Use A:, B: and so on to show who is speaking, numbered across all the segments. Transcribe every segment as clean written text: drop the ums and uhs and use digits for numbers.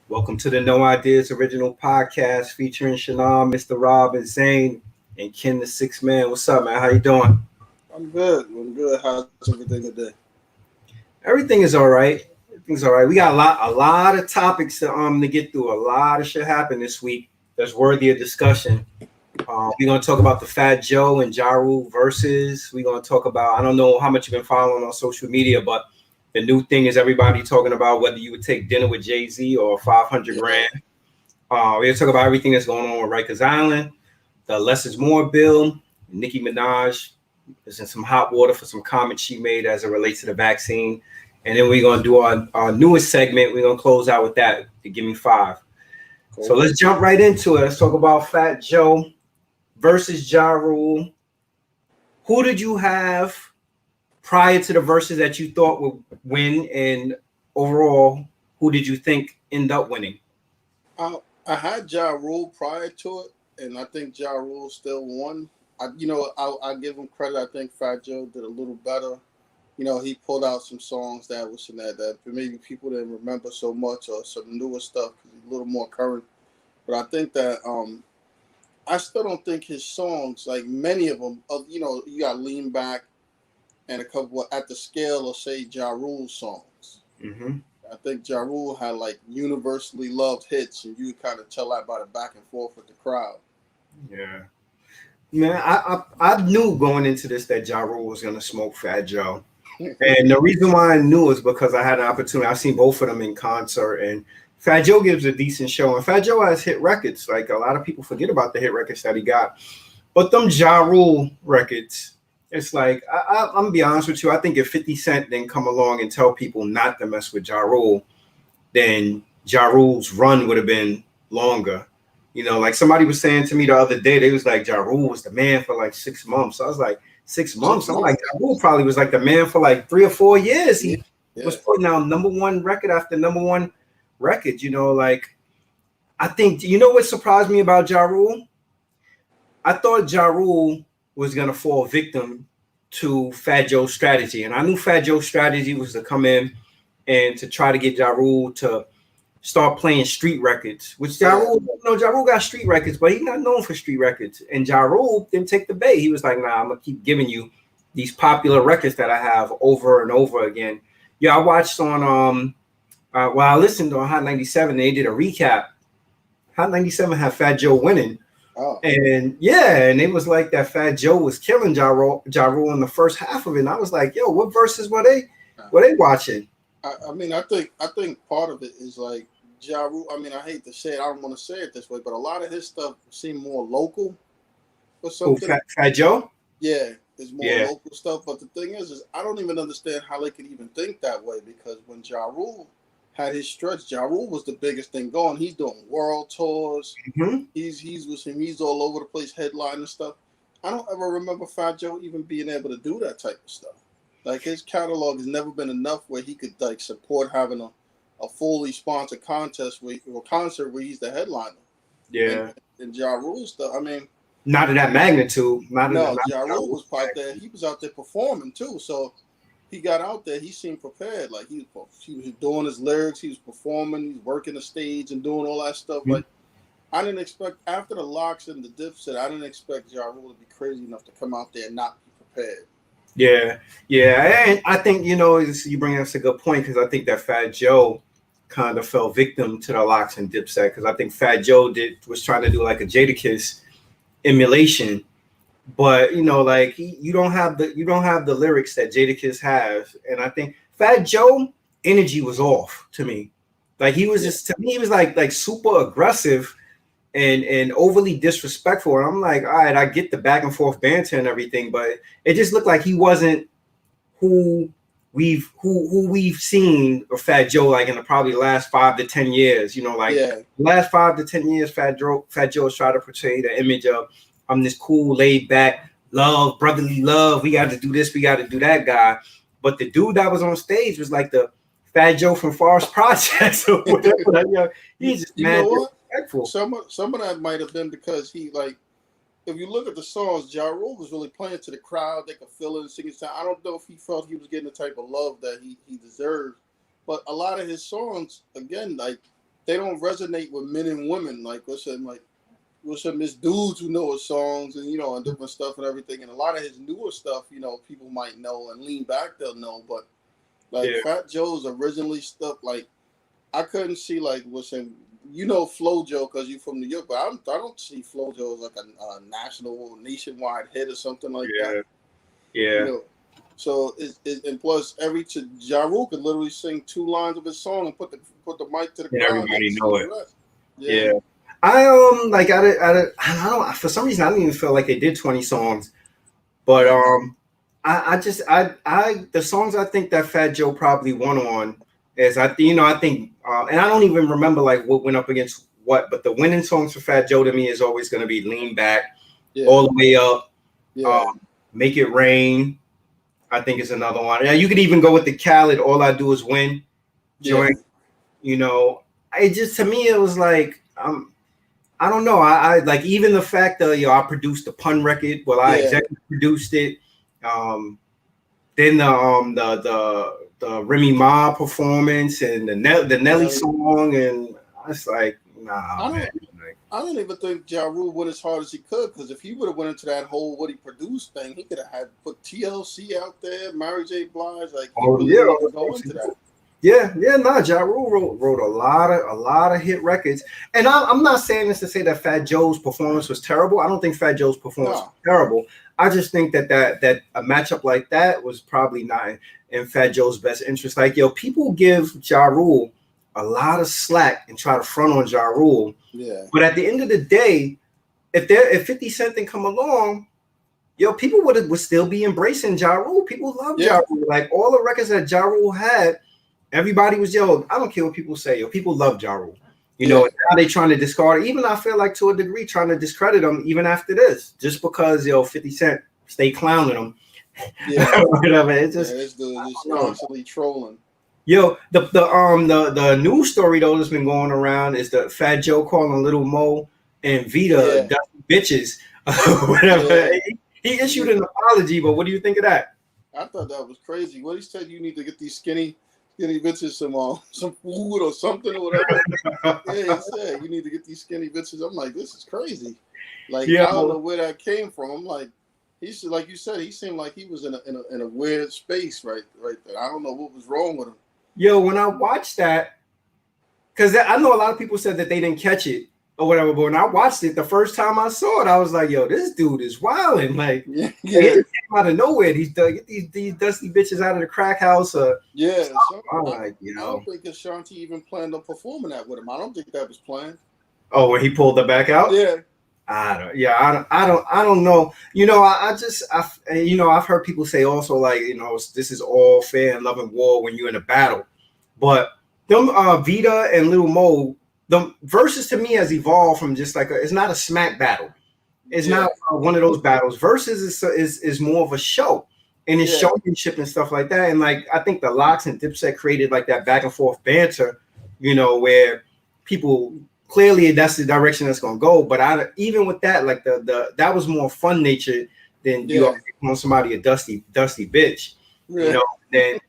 A: Welcome to the No Ideas Original Podcast featuring Shannon, Mr. Rob, and Zane, and Ken the Six Man. What's up, man? How you doing?
B: I'm good. I'm good. How's everything today?
A: Everything is all right. Everything's all right. We got a lot of topics to get through. A lot of shit happened this week that's worthy of discussion. We're gonna talk about the Fat Joe and Ja Rule versus. We're gonna talk about. I don't know how much you've been following on social media, but the new thing is everybody talking about whether you would take dinner with Jay Z or 500
B: Yeah.
A: grand. We're gonna talk about everything that's going on with Rikers Island, the less is more bill. Nicki Minaj is in some hot water for some comments she made as it relates to the vaccine. And then we're gonna do our newest segment. We're gonna close out with that to give me five.
B: Cool.
A: So let's jump right into it. Let's talk about Fat Joe versus Ja Rule. Who did you have prior to the verses that you thought would win, and overall, who did you think end up winning?
B: I had Ja Rule prior to it, and I think Ja Rule still won. I give him credit. I think Fat Joe did a little better. He pulled out some songs that was in that maybe people didn't remember so much, or some newer stuff because he's a little more current. But I think that I still don't think his songs, like many of them, you got Lean Back and a couple at the scale of say Ja Rule songs.
A: Mm-hmm.
B: I think Ja Rule had like universally loved hits, and you kind of tell that by the back and forth with the crowd.
A: Yeah. Man, I knew going into this that Ja Rule was gonna smoke Fat Joe, and the reason why I knew is because I had an opportunity. I've seen both of them in concert, and Fat Joe gives a decent show, and Fat Joe has hit records. Like a lot of people forget about the hit records that he got, but them Ja Rule records, it's like I'm gonna be honest with you. I think if 50 Cent didn't come along and tell people not to mess with Ja Rule, then Ja Rule's run would have been longer. Like somebody was saying to me the other day, they was like, Ja Rule was the man for like 6 months. I was like, 6 months?
B: Six
A: I'm like,
B: months.
A: Ja Rule probably was like the man for like 3 or 4 years.
B: Yeah,
A: He was
B: yeah.
A: putting out number one record after number one record. Like I think, what surprised me about Ja Rule? I thought Ja Rule was going to fall victim to Fat Joe's strategy. And I knew Fat Joe's strategy was to come in and to try to get Ja Rule to start playing street records, which
B: Yeah.
A: Ja Rule got street records, but he's not known for street records. And Ja Rule didn't take the bait. He was like, nah, I'm gonna keep giving you these popular records that I have over and over again. Yeah, I watched on I listened on Hot 97, they did a recap. Hot 97 had Fat Joe winning.
B: Oh,
A: And yeah, and it was like that Fat Joe was killing Ja Rule in the first half of it. And I was like, yo, what verses were they watching?
B: I mean, I think part of it is like Ja Rule. I mean, I hate to say it. I don't want to say it this way, but a lot of his stuff seemed more local or
A: Who,
B: something.
A: Fat Joe?
B: Yeah, it's more
A: Yeah.
B: local stuff. But the thing is I don't even understand how they could even think that way because when Ja Rule had his stretch, Ja Rule was the biggest thing going. He's doing world tours.
A: Hmm.
B: He's with him. He's all over the place, headline and stuff. I don't ever remember Fat Joe even being able to do that type of stuff. Like his catalog has never been enough where he could like support having a fully sponsored contest or concert where he's the headliner. And
A: Yeah.
B: and Ja Rule stuff. I mean,
A: Not of that magnitude.
B: no,
A: Not
B: Ja
A: Ja
B: Rule
A: Rule.
B: was out there. He was out there performing too. So he got out there. He seemed prepared. Like he was doing his lyrics. He was performing. He's working the stage and doing all that stuff.
A: Mhm.
B: Like I didn't expect after the locks and the Dipset. I didn't expect Ja Rule to be crazy enough to come out there and not be prepared.
A: Yeah, yeah, and I think you bring up a good point because I think that Fat Joe kind of fell victim to the locks and Dipset because I think Fat Joe was trying to do like a Jadakiss emulation, but like you don't have the lyrics that Jadakiss has, and I think Fat Joe energy was off to me. Like he was
B: Yeah,
A: just to me he was like super aggressive and overly disrespectful. And I'm like, all right, I get the back and forth banter and everything, but it just looked like he wasn't who we've seen of Fat Joe like in the probably last 5 to 10 years. Like
B: yeah,
A: last 5 to 10 years, Fat Joe has tried to portray the image of I'm this cool, laid back, love, brotherly love. We got to do this, we got to do that guy. But the dude that was on stage was like the Fat Joe from Forest Projects or whatever. Like,
B: you,
A: he's just
B: you know
A: mad
B: what?
A: disrespectful.
B: Some of that might have been because he like if you look at the songs, Ja Rule was really playing to the crowd. They could feel it and sing his time. I don't know if he felt he was getting the type of love that he deserved. But a lot of his songs, again, like they don't resonate with men and women. Like what's some his dudes who know his songs and and different stuff and everything. And a lot of his newer stuff, people might know and lean back they'll know. But like Fat Joe's originally stuff, like I couldn't see like what's him. FloJo because you're from New York, but I don't see FloJo as like a national, nationwide hit or something like that.
A: Yeah.
B: So and plus Ja Rule could literally sing 2 lines of his song and put the mic to the crowd.
A: Everybody know it.
B: Yeah.
A: I like I don't for some reason I didn't even feel like they did 20 songs, but the songs I think that Fat Joe probably won on is I think and I don't even remember like what went up against what, but the winning songs for Fat Joe to me is always going to be Lean Back, All the Way Up, Make It Rain. I think is another one. Now you could even go with the Khaled, All I Do Is Win joint. It just, to me it was like I don't know. I like even the fact that I produced the Pun record. Well, I executive produced it. Then the Remy Ma performance and the Nelly song, and I was like, nah, man.
B: I don't even think Ja Rule went as hard as he could, because if he would have went into that whole what he produced thing, he could have had put TLC out there, Mary J. Blige, like go into that.
A: Ja Rule wrote a lot of hit records, and I'm not saying this to say that Fat Joe's performance was terrible. I don't think Fat Joe's performance was terrible. I just think that a matchup like that was probably not in Fat Joe's best interest. Like, people give Ja Rule a lot of slack and try to front on Ja Rule.
B: Yeah.
A: But at the end of the day, if 50 Cent didn't come along, people would still be embracing Ja Rule. People love Ja Rule. Like all the records that Ja Rule had, everybody was I don't care what people say. People love Ja Rule. Now they trying to discard it. Even I feel like to a degree trying to discredit him even after this, just because 50 Cent stay clowning him.
B: Yeah,
A: whatever. It's just
B: constantly trolling.
A: The news story though that's been going around is the Fat Joe calling Little Mo and Vita bitches. Whatever. Yeah. He issued an apology, but what do you think of that?
B: I thought that was crazy. What he said, you need to get these skinny bitches some food or something or whatever. He said you need to get these skinny bitches. I'm like, this is crazy. Like I don't know where that came from. I'm like, like you said, he seemed like he was in a weird space right there. I don't know what was wrong with him.
A: When I watched that, because I know a lot of people said that they didn't catch it or whatever, but when I watched it the first time I saw it, I was like, this dude is wilding. Like, it came out of nowhere. Get these dusty bitches out of the crack house. I'm like,
B: I don't think Ashanti even planned on performing that with him. I don't think that was planned.
A: Oh, when he pulled her back out?
B: Yeah.
A: I don't know. I've heard people say also like, this is all fair and love and war when you're in a battle, but them Vita and Little Mo, the Verzuz to me has evolved from just like it's not a smack battle. It's not one of those battles. Verzuz is more of a show, and it's showmanship and stuff like that. And like I think the Lox and Dipset created like that back and forth banter, where people. Clearly, that's the direction that's going to go. But even with that, like that was more fun natured than you calling somebody a dusty bitch. Then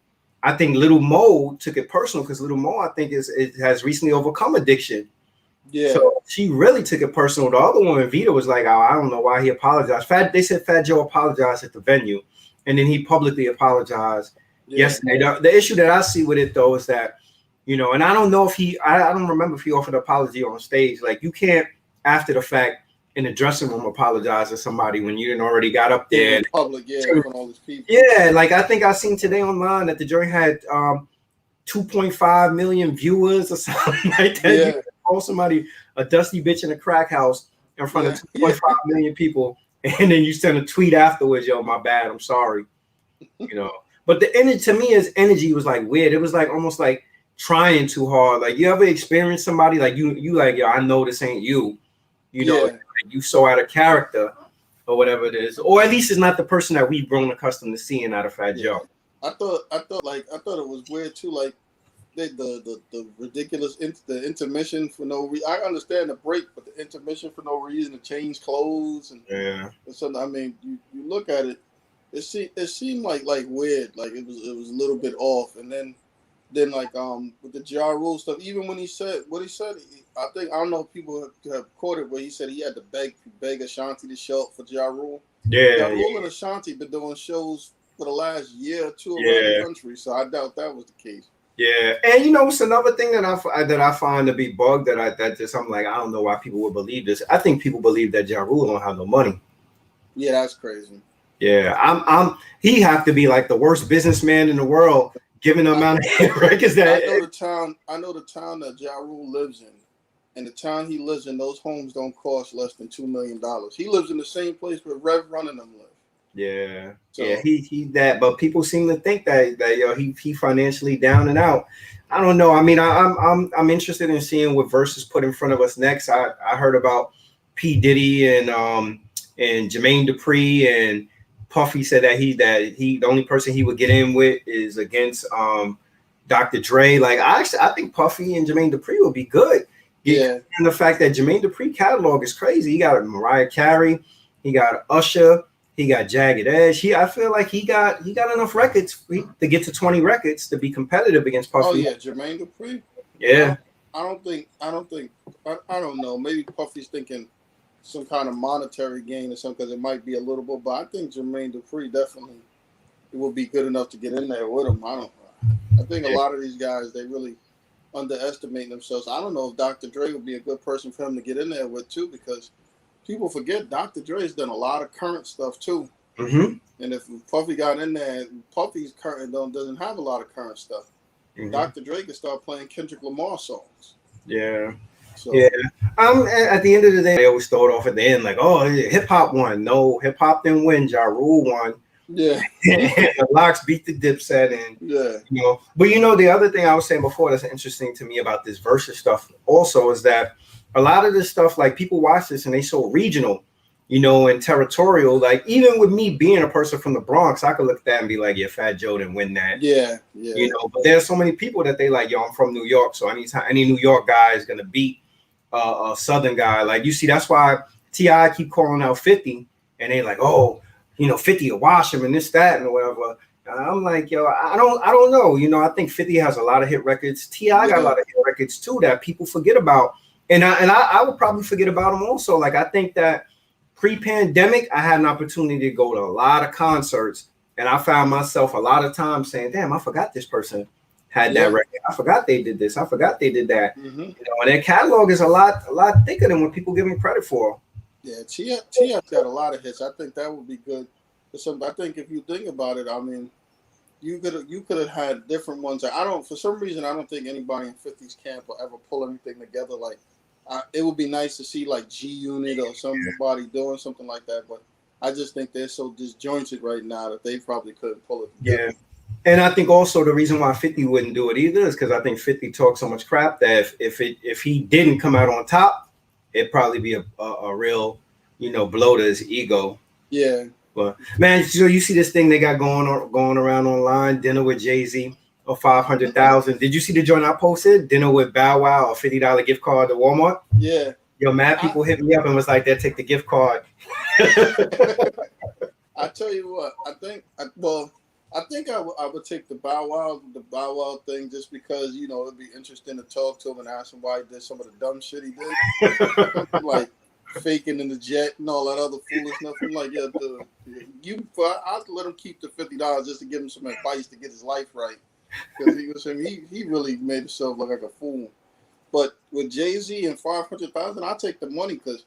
A: I think Little Mo took it personal because Little Mo I think it has recently overcome addiction. Yeah. So she really took it personal. The other woman, Vita, was like, I don't know why he apologized. They said Fat Joe apologized at the venue, and then he publicly apologized yesterday. The issue that I see with it though is that. And I don't know if I don't remember if he offered an apology on stage. Like you can't, after the fact, in the dressing room, apologize to somebody when you didn't already got up there.
B: In public, from all these people.
A: Yeah, like I think I seen today online that the joint had 2.5 million viewers or something like that.
B: Yeah.
A: You call somebody a dusty bitch in a crack house in front of 2.5 million people, and then you send a tweet afterwards, my bad, I'm sorry. But the energy to me was like weird. It was like almost like trying too hard. Like you ever experience somebody like you like, I know this ain't you, like you so out of character or whatever it is, or at least it's not the person that we've grown accustomed to seeing out of Fat Joe.
B: I thought it was weird too. Like the ridiculous the intermission for no reason. I understand the break, but the intermission for no reason to change clothes and something. I mean, you look at it, it seemed like weird. Like it was a little bit off, and then. Then like with the Ja Rule stuff, even when he said what he said, I don't know if people have caught it, where he said he had to beg Ashanti to show up for Ja Rule. Ja
A: Yeah,
B: Rule and Ashanti been doing shows for the last year or two around the
A: yeah,
B: country, so I doubt that was the case.
A: yeah. And you know, it's another thing that I find to be bugged that just I'm like I don't know why people would believe this. I think people believe that Ja Rule don't have no money.
B: Yeah, that's crazy.
A: Yeah, he have to be like the worst businessman in the world, given the amount of records
B: I
A: that.
B: know the town. I know the town that Ja Rule lives in, and the town he lives in, those homes don't cost less than $2 million. He lives in the same place where Rev Run and them live.
A: Yeah, yeah,
B: So
A: he that, but people seem to think that he financially down and out. I don't know. I mean, I'm interested in seeing what Verzuz put in front of us next. I heard about P Diddy and Jermaine Dupri and Puffy said that he the only person he would get in with is against Dr. Dre. Like I think Puffy and Jermaine Dupri would be good.
B: yeah,
A: And the fact that Jermaine Dupri catalog is crazy. He got Mariah Carey, he got Usher. He got Jagged Edge. I feel like he got enough records to get to 20 records to be competitive against
B: oh
A: Puffy.
B: yeah, Jermaine Dupri.
A: Yeah.
B: I don't think. I don't know. Maybe Puffy's thinking some kind of monetary gain or something, because it might be a little bit. But I think Jermaine Dupri definitely it would be good enough to get in there with him. I think a lot of these guys, they really underestimate themselves. I don't know if Dr. Dre would be a good person for him to get in there with too, because people forget Dr. Dre's done a lot of current stuff too.
A: Mm-hmm.
B: And if Puffy got in there, Puffy's current doesn't have a lot of current stuff.
A: Mm-hmm.
B: Dr. Dre could start playing Kendrick Lamar songs.
A: Yeah.
B: So
A: yeah. At the end of the day, they always throw it off at the end like, oh, hip hop won. No, hip hop didn't win. Ja Rule won.
B: Yeah.
A: The Locks beat the Dipset, and
B: yeah.
A: But the other thing I was saying before that's interesting to me about this Versus stuff also is that a lot of this stuff, like people watch this and they so regional, and territorial. Like even with me being a person from the Bronx, I could look at that and be like, yeah, Fat Joe didn't win that.
B: Yeah.
A: But there's so many people that they like, I'm from New York, so anytime any New York guy is gonna beat a Southern guy. Like you see, that's why T.I. keep calling out 50, and they like, oh, 50 will wash him and this, that, and whatever. I'm like, I don't know. I think 50 has a lot of hit records. T.I. got a lot of hit records too that people forget about. And I would probably forget about them also. Like I think that pre-pandemic, I had an opportunity to go to a lot of concerts, and I found myself a lot of times saying, damn, I forgot this person had that record. I forgot they did this. I forgot they did that.
B: Mm-hmm.
A: And their catalog is a lot thicker than what people give me credit for.
B: Yeah, T.I.'s got a lot of hits. I think that would be good. I think if you think about it, I mean, you could have had different ones. For some reason, I don't think anybody in 50's camp will ever pull anything together. Like, it would be nice to see like G Unit or somebody doing something like that. But I just think they're so disjointed right now that they probably couldn't pull it together.
A: Yeah. And I think also the reason why 50 wouldn't do it either is because I think 50 talks so much crap that if he didn't come out on top, it'd probably be a real, blow to his ego.
B: Yeah.
A: But man, so you see this thing they got going around online, dinner with Jay-Z or 500,000. Did you see the joint I posted? Dinner with Bow Wow, a $50 gift card to Walmart.
B: Yeah.
A: Mad people hit me up and was like, "They'll take the gift card."
B: I tell you what, I think I would take the Bow Wow thing just because it'd be interesting to talk to him and ask him why he did some of the dumb shit he did, like faking in the jet and all that other foolish stuff. I'm like, yeah, dude, I'd let him keep the $50 just to give him some advice to get his life right, because he really made himself look like a fool. But with Jay-Z and 500,000, I'll take the money because,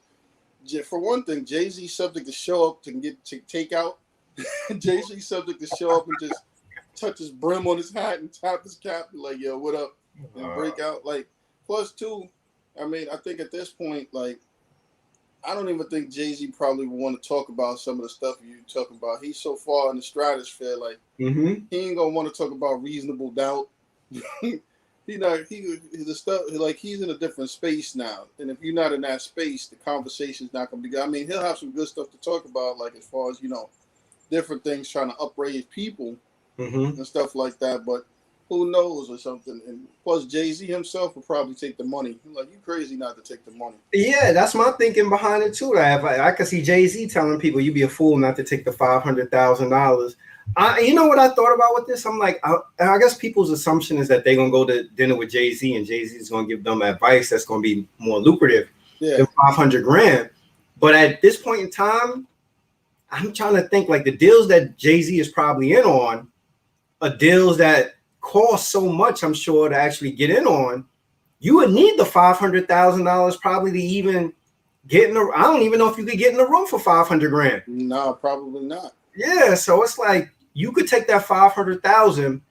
B: for one thing, Jay-Z's subject to show up to take out. Jay-Z's subject to show up and just touch his brim on his hat and tap his cap, and like, yo, what up, and break out. Like, plus two, I mean, I think at this point, like, I don't even think Jay-Z probably would want to talk about some of the stuff you're talking about. He's so far in the stratosphere, like, he ain't gonna want to talk about Reasonable Doubt. The stuff, like, he's in a different space now, and if you're not in that space, the conversation's not gonna be good. I mean, he'll have some good stuff to talk about, like as far as different things trying to upraise people and stuff like that. But who knows or something. And plus, Jay-Z himself will probably take the money. Like, you crazy not to take the money.
A: Yeah, that's my thinking behind it too. Like, I could see Jay-Z telling people, "You be a fool not to take the $500,000." You know what I thought about with this? I'm like, I guess people's assumption is that they're gonna go to dinner with Jay-Z, and Jay-Z is gonna give them advice that's gonna be more lucrative than 500 grand. But at this point in time, I'm trying to think like the deals that Jay-Z is probably in on are deals that cost so much, I'm sure, to actually get in on. You would need the $500,000 probably to even get in the. I don't even know if you could get in the room for 500 grand.
B: No, probably not.
A: Yeah, so it's like you could take that 500,000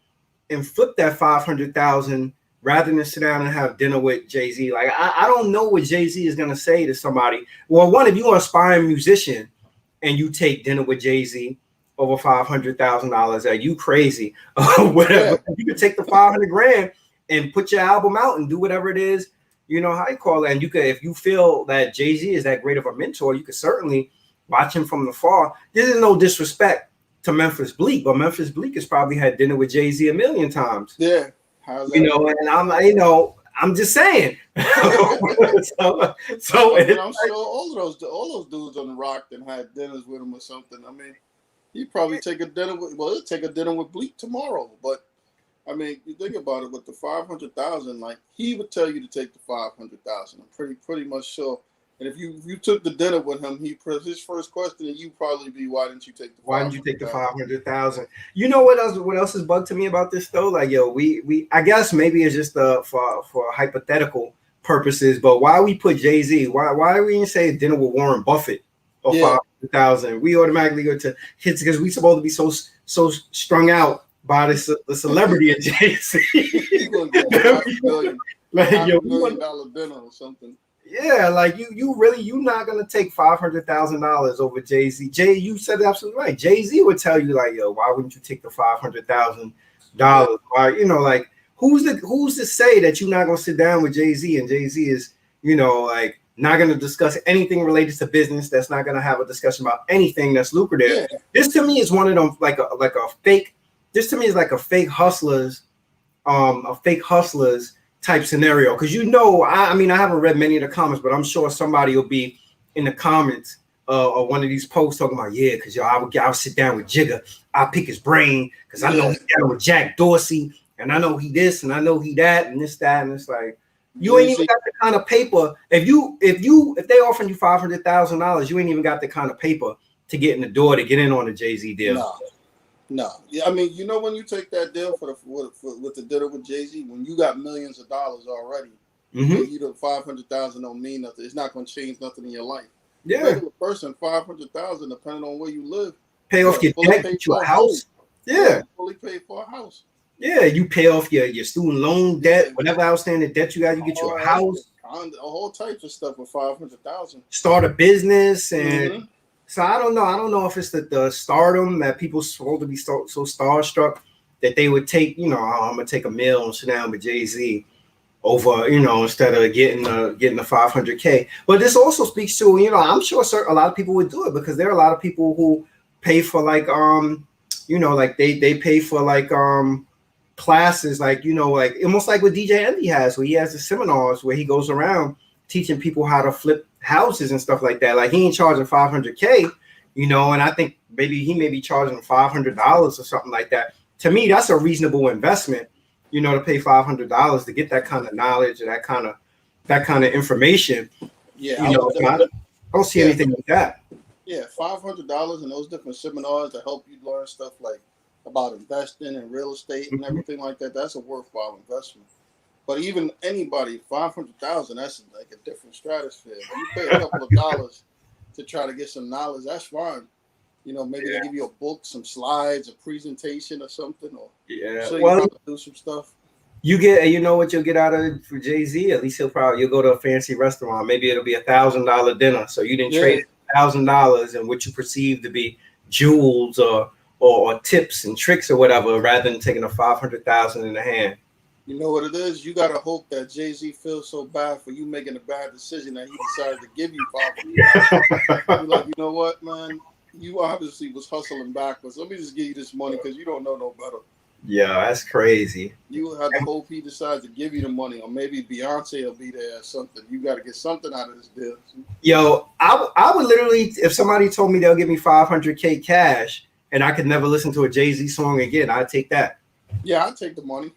A: and flip that 500,000 rather than sit down and have dinner with Jay-Z. Like I don't know what Jay-Z is gonna say to somebody. Well, one, if you're an aspiring musician and you take dinner with Jay-Z over $500,000, are you crazy? Whatever. Yeah. You could take the 500 grand and put your album out and do whatever it is, you know, how you call it. And you could, if you feel that Jay-Z is that great of a mentor, you could certainly watch him from afar. This is no disrespect to Memphis Bleak, but Memphis Bleak has probably had dinner with Jay-Z a million times.
B: Yeah.
A: You know, and I'm just saying. so
B: I mean, I'm sure all those dudes on the Rock that had dinners with him or something. I mean, he'd probably take a dinner with Bleak tomorrow. But I mean, you think about it, with the 500,000, like he would tell you to take the 500,000. I'm pretty much sure. And if you took the dinner with him, his first question to you probably be, why didn't you take the
A: 500,000? You know what else is bugged to me about this though? Like, yo, we I guess maybe it's just for hypothetical purposes, but why we put Jay-Z? Why do we even say dinner with Warren Buffett or 500,000? We automatically go to hits because we supposed to be so strung out by the celebrity of Jay-Z.
B: You're gonna get $5 million, like, $5 million dinner or something.
A: Yeah, like you not gonna take $500,000 over Jay-Z. You said it absolutely right. Jay-Z would tell you like, yo, why wouldn't you take the $500,000? Why, you know, like who's to say that you're not gonna sit down with Jay-Z and Jay-Z is, you know, like not gonna discuss anything related to business. That's not gonna have a discussion about anything that's lucrative. Yeah. This to me is one of them like a fake. This to me is like a fake hustlers type scenario, because you know, I mean, I haven't read many of the comments, but I'm sure somebody will be in the comments of one of these posts talking about, yeah, because I'll sit down with Jigga, I'll pick his brain because I know he's down with Jack Dorsey, and I know he this and I know he that and this that, and it's like you ain't even got the kind of paper. If they offering you $500,000, you ain't even got the kind of paper to get in the door to get in on the Jay-Z deal.
B: No, yeah, I mean, you know, when you take that deal with the dinner with Jay-Z, when you got millions of dollars already, you the 500,000 don't mean nothing. It's not going to change nothing in your life.
A: Yeah,
B: regular person, 500,000, depending on where you live,
A: pay off your debt, get you a house. Yeah,
B: fully paid for a house.
A: Yeah, you pay off your student loan debt, whatever outstanding debt you got, you get you a house,
B: a whole types of stuff with 500,000.
A: Start a business and. So I don't know if it's the stardom that people supposed to be so starstruck that they would take, you know, I'm gonna take a meal and sit down with Jay-Z over, you know, instead of getting the 500K. But this also speaks to, you know, I'm sure a lot of people would do it because there are a lot of people who pay for like you know, like they pay for like classes, like, you know, like almost like what DJ Envy has, where he has the seminars where he goes around teaching people how to flip houses and stuff like that. Like he ain't charging 500K, you know, and I think maybe he may be charging $500 or something like that. To me, that's a reasonable investment, you know, to pay $500 to get that kind of knowledge and that kind of information.
B: Yeah,
A: you know, I don't see anything like that.
B: Yeah, $500 in those different seminars to help you learn stuff like about investing and real estate and everything like that. That's a worthwhile investment. But even anybody, 500,000, that's like a different stratosphere. If you pay a couple of dollars to try to get some knowledge, that's fine. You know, maybe they give you a book, some slides, a presentation or something, or show you how to do some stuff.
A: You know what you'll get out of it for Jay-Z? At least you'll go to a fancy restaurant. Maybe it'll be $1,000 dinner. So you didn't trade $1,000 and what you perceive to be jewels or tips and tricks or whatever, rather than taking a 500,000 in the hand.
B: You know what it is? You gotta hope that Jay-Z feels so bad for you making a bad decision that he decided to give you 500,000. You're like, you know what, man? You obviously was hustling backwards. Let me just give you this money because you don't know no better.
A: Yeah, that's crazy.
B: You have to hope he decides to give you the money, or maybe Beyonce will be there or something. You got to get something out of this deal.
A: Yo, I would literally, if somebody told me they'll give me 500K cash and I could never listen to a Jay-Z song again, I'd take that.
B: Yeah, I'd take the money.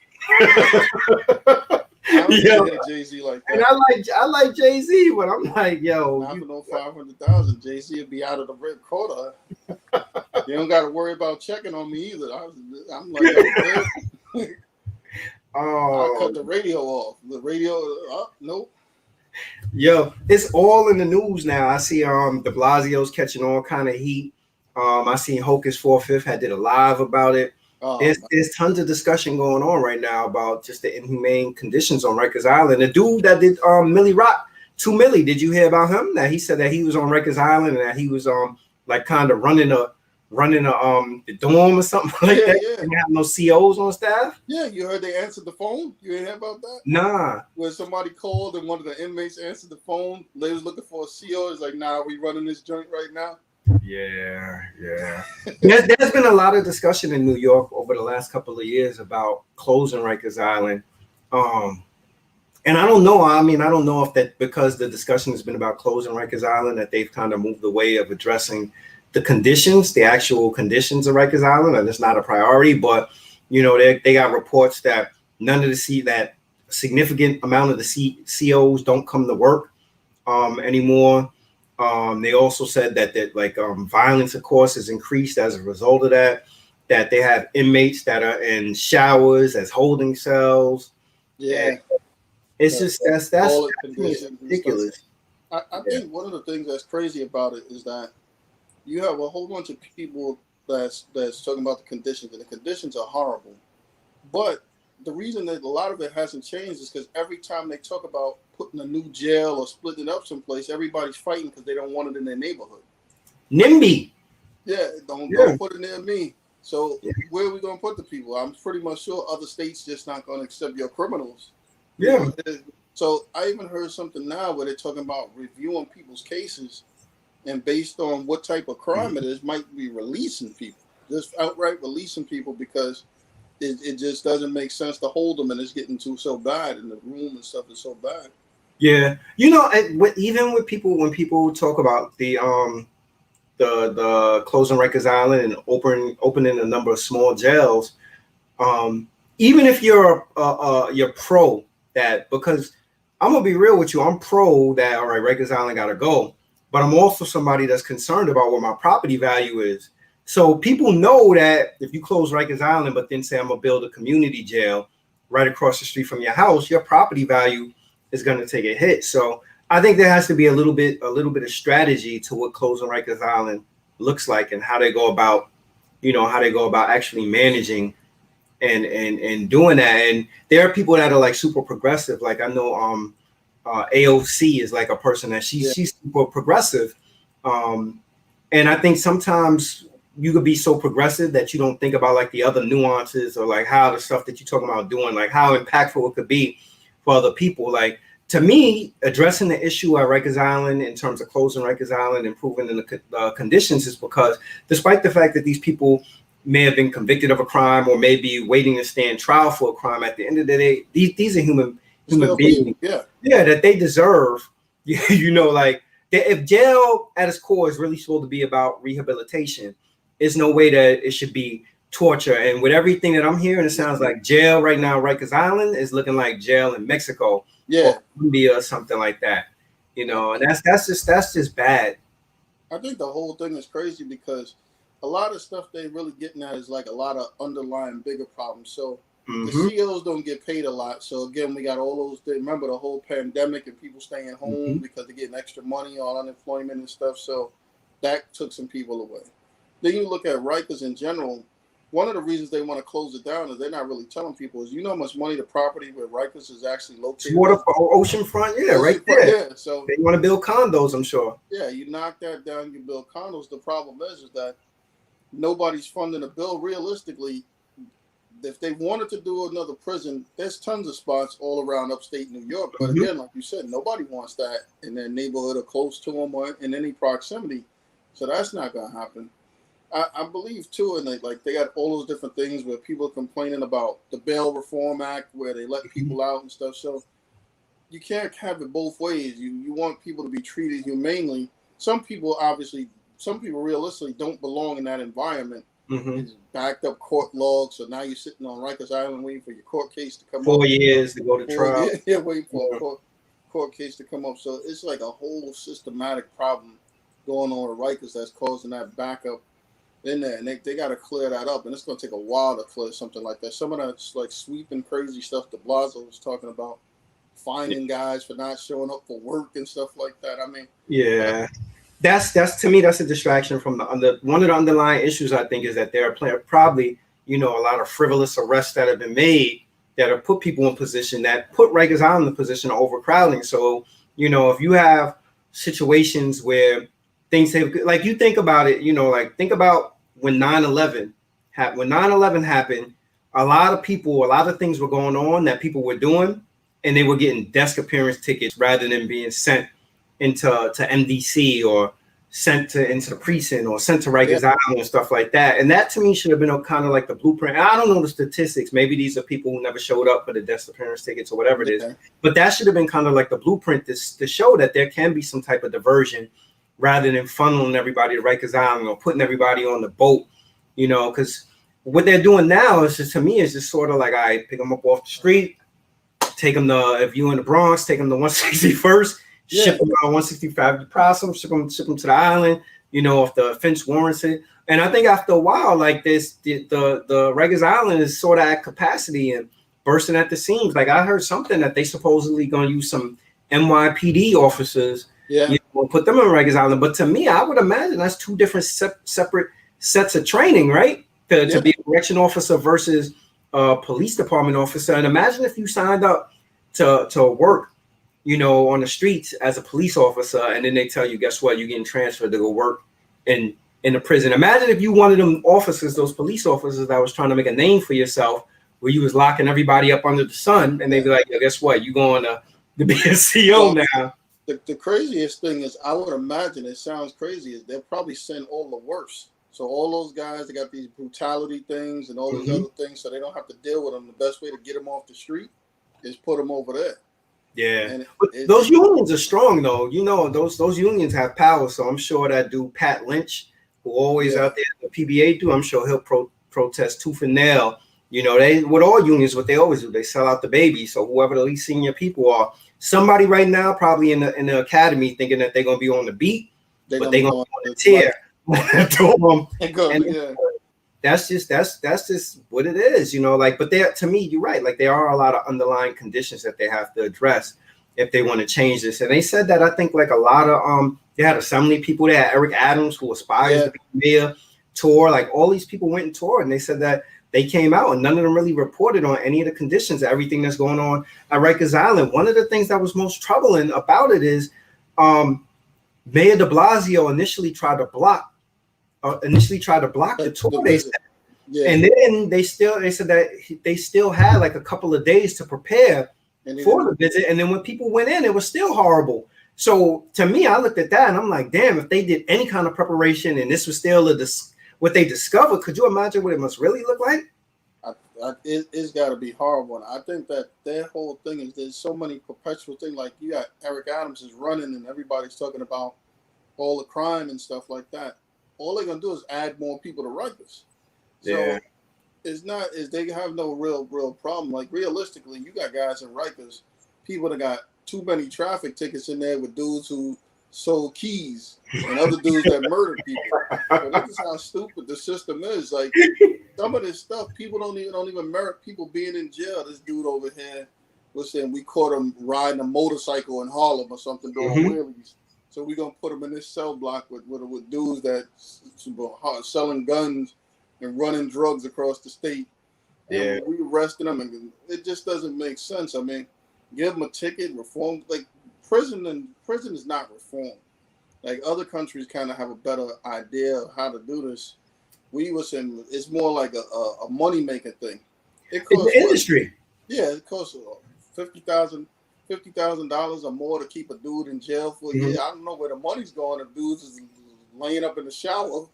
B: I don't
A: Yo,
B: hear Jay-Z like
A: and
B: that.
A: I like Jay-Z, but I'm like, yo,
B: Not for no 500,000. Jay-Z would be out of the red quarter. You don't got to worry about checking on me either. I'm like, I'm good. I'll cut
A: oh,
B: the radio off. The radio, nope.
A: yo, it's all in the news now. I see De Blasio's catching all kind of heat. I seen Hocus 4/5 had did a live about it.
B: Oh,
A: There's tons of discussion going on right now about just the inhumane conditions on Rikers Island. The dude that did Millie Rock, 2 Millie, did you hear about him? That he said that he was on Rikers Island and that he was like kind of running the dorm or something like that.
B: yeah.
A: Didn't have no COs on staff.
B: Yeah, you heard they answered the phone? You ain't hear about that?
A: Nah.
B: When somebody called and one of the inmates answered the phone, they was looking for a CO. It's like, nah, we running this joint right now.
A: Yeah. There's been a lot of discussion in New York over the last couple of years about closing Rikers Island. And I don't know. I mean, I don't know if that because the discussion has been about closing Rikers Island that they've kind of moved away of addressing the conditions, the actual conditions of Rikers Island, and it's not a priority. But they got reports that none of that significant amount of the COs don't come to work anymore. They also said that violence, of course, has increased as a result of that. That they have inmates that are in showers as holding cells.
B: Yeah,
A: it's just that's
B: all the conditions
A: ridiculous.
B: I think one of the things that's crazy about it is that you have a whole bunch of people that's talking about the conditions, and the conditions are horrible. But the reason that a lot of it hasn't changed is because every time they talk about putting a new jail or splitting it up someplace, everybody's fighting because they don't want it in their neighborhood.
A: NIMBY.
B: Yeah, don't put it near me. So where are we going to put the people? I'm pretty much sure other states just not going to accept your criminals.
A: Yeah.
B: So I even heard something now where they're talking about reviewing people's cases, and based on what type of crime it is, might be releasing people, just outright releasing people because it just doesn't make sense to hold them, and it's getting so bad, and the room and stuff is so bad.
A: Yeah, even with people, when people talk about the closing Rikers Island and opening a number of small jails, even if you're pro that, because I'm gonna be real with you, I'm pro that. All right, Rikers Island gotta go. But I'm also somebody that's concerned about what my property value is. So people know that if you close Rikers Island, but then say I'm gonna build a community jail right across the street from your house, your property value is gonna take a hit. So I think there has to be a little bit of strategy to what closing Rikers Island looks like and how they go about, actually managing and doing that. And there are people that are like super progressive. Like I know AOC is like a person that she's super progressive, and I think sometimes you could be so progressive that you don't think about like the other nuances or like how the stuff that you're talking about doing, like how impactful it could be for other people. Like to me, addressing the issue at Rikers Island in terms of closing Rikers Island, improving the conditions, is because despite the fact that these people may have been convicted of a crime or may be waiting to stand trial for a crime, at the end of the day, these are human beings, that they deserve. Like if jail at its core is really supposed to be about rehabilitation, there's no way that it should be torture. And with everything that I'm hearing, it sounds like jail right now, Rikers Island, is looking like jail in Mexico, or Colombia, or something like that. And that's just bad.
B: I think the whole thing is crazy because a lot of stuff they really getting at is like a lot of underlying bigger problems. So the COs don't get paid a lot. So again, we got all those. Remember the whole pandemic and people staying home because they're getting extra money on unemployment and stuff. So that took some people away. Then you look at Rikers in general. One of the reasons they want to close it down is they're not really telling people is how much money the property where Rikers is actually located.
A: Oceanfront, right there.
B: Yeah, so
A: they want to build condos, I'm sure.
B: Yeah, you knock that down, you build condos. The problem is that nobody's funding a bill. Realistically, if they wanted to do another prison, there's tons of spots all around upstate New York. But again, like you said, nobody wants that in their neighborhood or close to them or in any proximity. So that's not going to happen. I believe too, and they got all those different things where people are complaining about the Bail Reform Act, where they let people out and stuff. So you can't have it both ways. You want people to be treated humanely. Some people realistically don't belong in that environment. It's backed up court logs, so now you're sitting on Rikers Island waiting for your court case to come
A: 4
B: up.
A: years to go to trial.
B: Yeah, waiting for a court case to come up. So it's like a whole systematic problem going on with Rikers that's causing that backup in there, and they got to clear that up, and it's going to take a while to clear something like that. Some of that's like sweeping crazy stuff that Blasio was talking about, finding guys for not showing up for work and stuff like that. I mean,
A: yeah, that's to me, that's a distraction from one of the underlying issues. I think is that there are probably a lot of frivolous arrests that have been made that have put people in position that put Rikers Island in the position of overcrowding. So if you have situations where things have, like, you think about it, like, think about when 9/11 happened, a lot of things were going on that people were doing, and they were getting desk appearance tickets rather than being sent into MDC or sent into the precinct or sent to Rikers Island and stuff like that. And that to me should have been a kind of like the blueprint. And I don't know the statistics. Maybe these are people who never showed up for the desk appearance tickets or whatever it is. But that should have been kind of like the blueprint to show that there can be some type of diversion rather than funneling everybody to Rikers Island or putting everybody on the boat, because what they're doing now is just, to me, is just sort of like, I pick them up off the street, take them to, if you're in the Bronx, take them to 161st, ship them on 165 to Possum, ship them to the island, if the offense warrants it. And I think after a while, like this, the Rikers Island is sort of at capacity and bursting at the seams. Like, I heard something that they supposedly going to use some NYPD officers, put them on Rikers Island. But to me, I would imagine that's two different separate sets of training, right? To be a correction officer versus a police department officer. And imagine if you signed up to work, on the streets as a police officer, and then they tell you, guess what, you're getting transferred to go work in the prison. Imagine if you one of them officers, those police officers that was trying to make a name for yourself, where you was locking everybody up under the sun, and they'd be like, guess what, you're going to be a CO now.
B: The craziest thing is, I would imagine, it sounds crazy, is they'll probably send all the worst. So all those guys that got these brutality things and all these other things, so they don't have to deal with them. The best way to get them off the street is put them over there.
A: Yeah, but those unions are strong, though. Those unions have power. So I'm sure that dude Pat Lynch, who always out there, the PBA dude, I'm sure he'll protest tooth and nail. They, with all unions, what they always do, they sell out the baby. So whoever the least senior people are, somebody right now probably in the academy thinking that they're gonna be on the beat, but they're gonna be on the tier. That's just what it is, but there, to me, you're right. Like, there are a lot of underlying conditions that they have to address if they want to change this. And they said that, I think, like, a lot of they had assembly people. They had Eric Adams, who aspires to be mayor, tour. Like, all these people went and toured, and they said that they came out and none of them really reported on any of the conditions, everything that's going on at Rikers Island. One of the things that was most troubling about it is Mayor de Blasio initially tried to block the tour, they said. And then they said that they still had like a couple of days to prepare for the visit. And then when people went in, it was still horrible. So to me, I looked at that and I'm like, damn, if they did any kind of preparation and this was still what they discovered, could you imagine what it must really look like?
B: It's got to be horrible. And I think that their whole thing is there's so many perpetual things. Like, you got Eric Adams is running and everybody's talking about all the crime and stuff like that. All they're gonna do is add more people to Rikers. So they have no real problem. Like, realistically, you got guys in Rikers, people that got too many traffic tickets in there with dudes who sold keys and other dudes that murdered people. So this is how stupid the system is. Like, some of this stuff, people don't even merit people being in jail. This dude over here was saying we caught him riding a motorcycle in Harlem or something doing wheelies. So we're gonna put him in this cell block with dudes that selling guns and running drugs across the state. And we arresting them, and it just doesn't make sense. I mean, give them a ticket, reform. Like, prison is not reform. Like, other countries kind of have a better idea of how to do this. We were saying it's more like a money making thing. It costs
A: the industry.
B: It costs $50,000 or more to keep a dude in jail for a year. I don't know where the money's going if dudes is laying up in the shower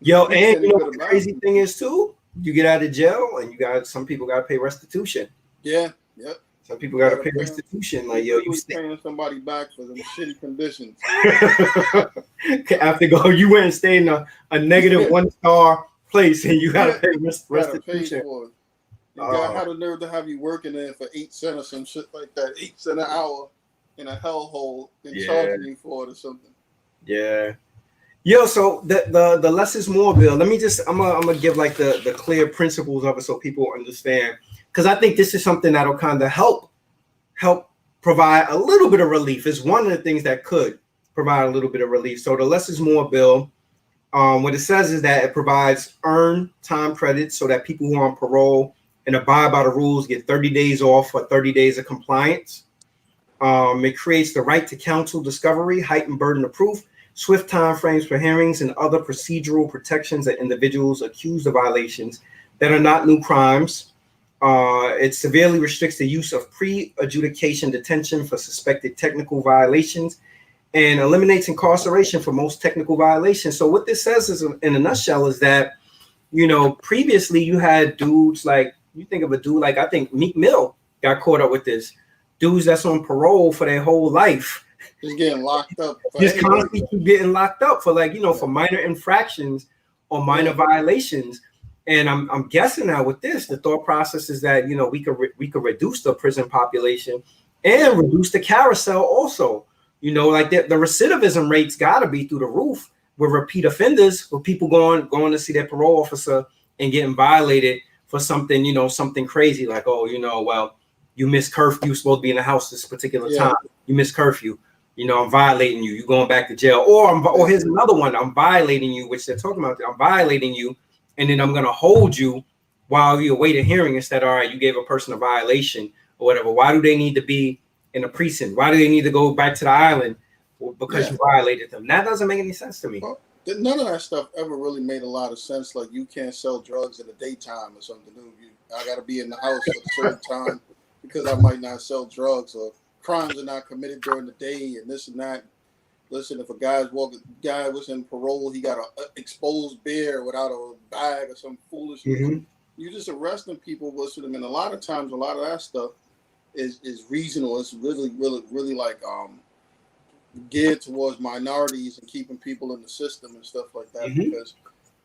A: Yo,
B: You can say
A: and you
B: anything
A: know
B: good
A: what the
B: about
A: crazy
B: him.
A: thing is too? You get out of jail and some people got to pay restitution.
B: Yeah, yep.
A: Some people
B: You
A: got to
B: gotta
A: pay
B: pay him.
A: restitution.
B: You
A: Like, yo, you
B: literally
A: stay.
B: paying somebody back for them shitty conditions.
A: After you went and stayed in a negative 1-star place and you got to
B: Yeah,
A: pay
B: gotta pay
A: restitution.
B: for it. And God
A: Oh,
B: had the nerve to have you working there for 8 cents or some shit like that, 8 cents an hour in a hellhole and
A: yeah,
B: charging you for it or something.
A: yeah. Yo, so the less is more bill. Let me just I'm gonna give like the clear principles of it so people understand. Because I think this is something that'll kind of help provide a little bit of relief. It's one of the things that could provide a little bit of relief. So the less is more bill, what it says is that it provides earned time credits so that people who are on parole and abide by the rules get 30 days off for 30 days of compliance. It creates the right to counsel discovery, heightened burden of proof, swift timeframes for hearings, and other procedural protections that individuals accused of violations that are not new crimes. It severely restricts the use of pre-adjudication detention for suspected technical violations and eliminates incarceration for most technical violations. So what this says is, in a nutshell, is that, previously you had dudes like, you think of a dude like, I think Meek Mill got caught up with this. Dudes that's on parole for their whole life.
B: Just getting locked up.
A: Just constantly keep getting locked up for for minor infractions or minor violations. And I'm guessing now with this, the thought process is that, we could reduce the prison population and reduce the carousel also. Like the recidivism rates got to be through the roof with repeat offenders, with people going to see their parole officer and getting violated for something, something crazy like, oh, well, you missed curfew. You're supposed to be in the house this particular time. You missed curfew. I'm violating you. You're going back to jail. Or here's another one. I'm violating you, which they're talking about. I'm violating you, and then I'm going to hold you while you await a hearing instead. All right, you gave a person a violation or whatever. Why do they need to be in a precinct? Why do they need to go back to the island? Well, because you violated them. That doesn't make any sense to me.
B: Well, none of that stuff ever really made a lot of sense. Like, you can't sell drugs in the daytime or something. I got to be in the house at a certain time because I might not sell drugs, or crimes are not committed during the day and this and that. Listen, if a guy was in parole, he got an exposed beer without a bag or some foolishness.
A: Mm-hmm.
B: You're just arresting people with them, and a lot of times, a lot of that stuff is regional. It's really, really, really like geared towards minorities and keeping people in the system and stuff like that.
A: Mm-hmm.
B: Because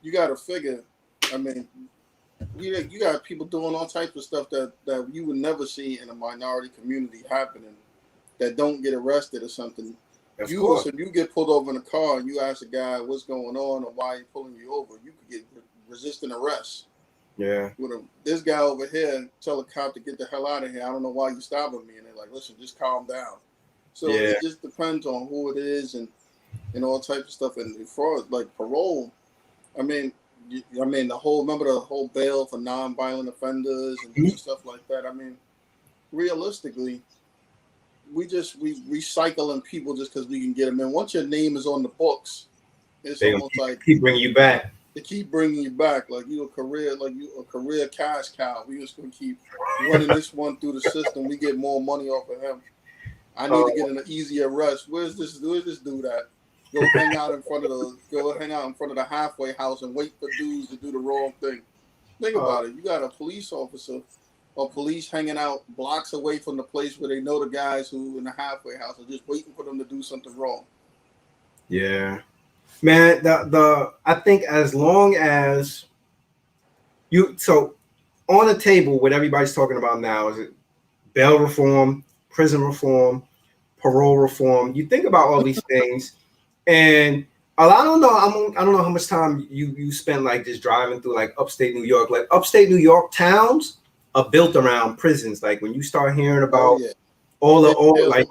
B: you got to figure, I mean, you got people doing all types of stuff that you would never see in a minority community happening that don't get arrested or something. If you get pulled over in a car and you ask a guy what's going on or why he's pulling you over, you could get resisting arrest.
A: Yeah.
B: This guy over here tell a cop to get the hell out of here. I don't know why you stopping me. And they're like, listen, just calm down. So it just depends on who it is and all types of stuff. And as far as like parole, remember the whole bail for non-violent offenders and stuff like that. I mean, realistically, we recycling people just because we can get them in. Once your name is on the books, it's almost like
A: keep bringing you back.
B: They keep bringing you back like you a career cash cow. We just gonna keep running this one through the system. We get more money off of him. I need to get an easy arrest. Where's this dude at? Go hang out in front of the halfway house and wait for dudes to do the wrong thing. Think about it. You got a police officer or police hanging out blocks away from the place where they know the guys who in the halfway house are just waiting for them to do something wrong.
A: Yeah, man. I think as long as on the table, what everybody's talking about now is bail reform, prison reform, parole reform. You think about all these things, and I don't know how much time you spent like just driving through like upstate New York. Like upstate New York towns are built around prisons. Like when you start hearing about all like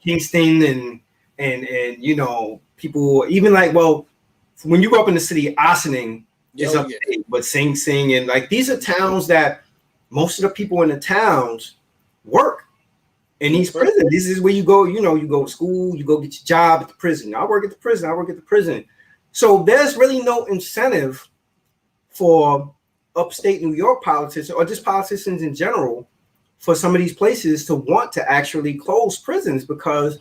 A: Kingston and people even like, well, when you go up in the city, Ossining is upstate, but Sing Sing and like these are towns that most of the people in the towns work in these prisons. This is where you go, you go to school, you go get your job at the prison. I work at the prison. So there's really no incentive for upstate New York politicians or just politicians in general for some of these places to want to actually close prisons because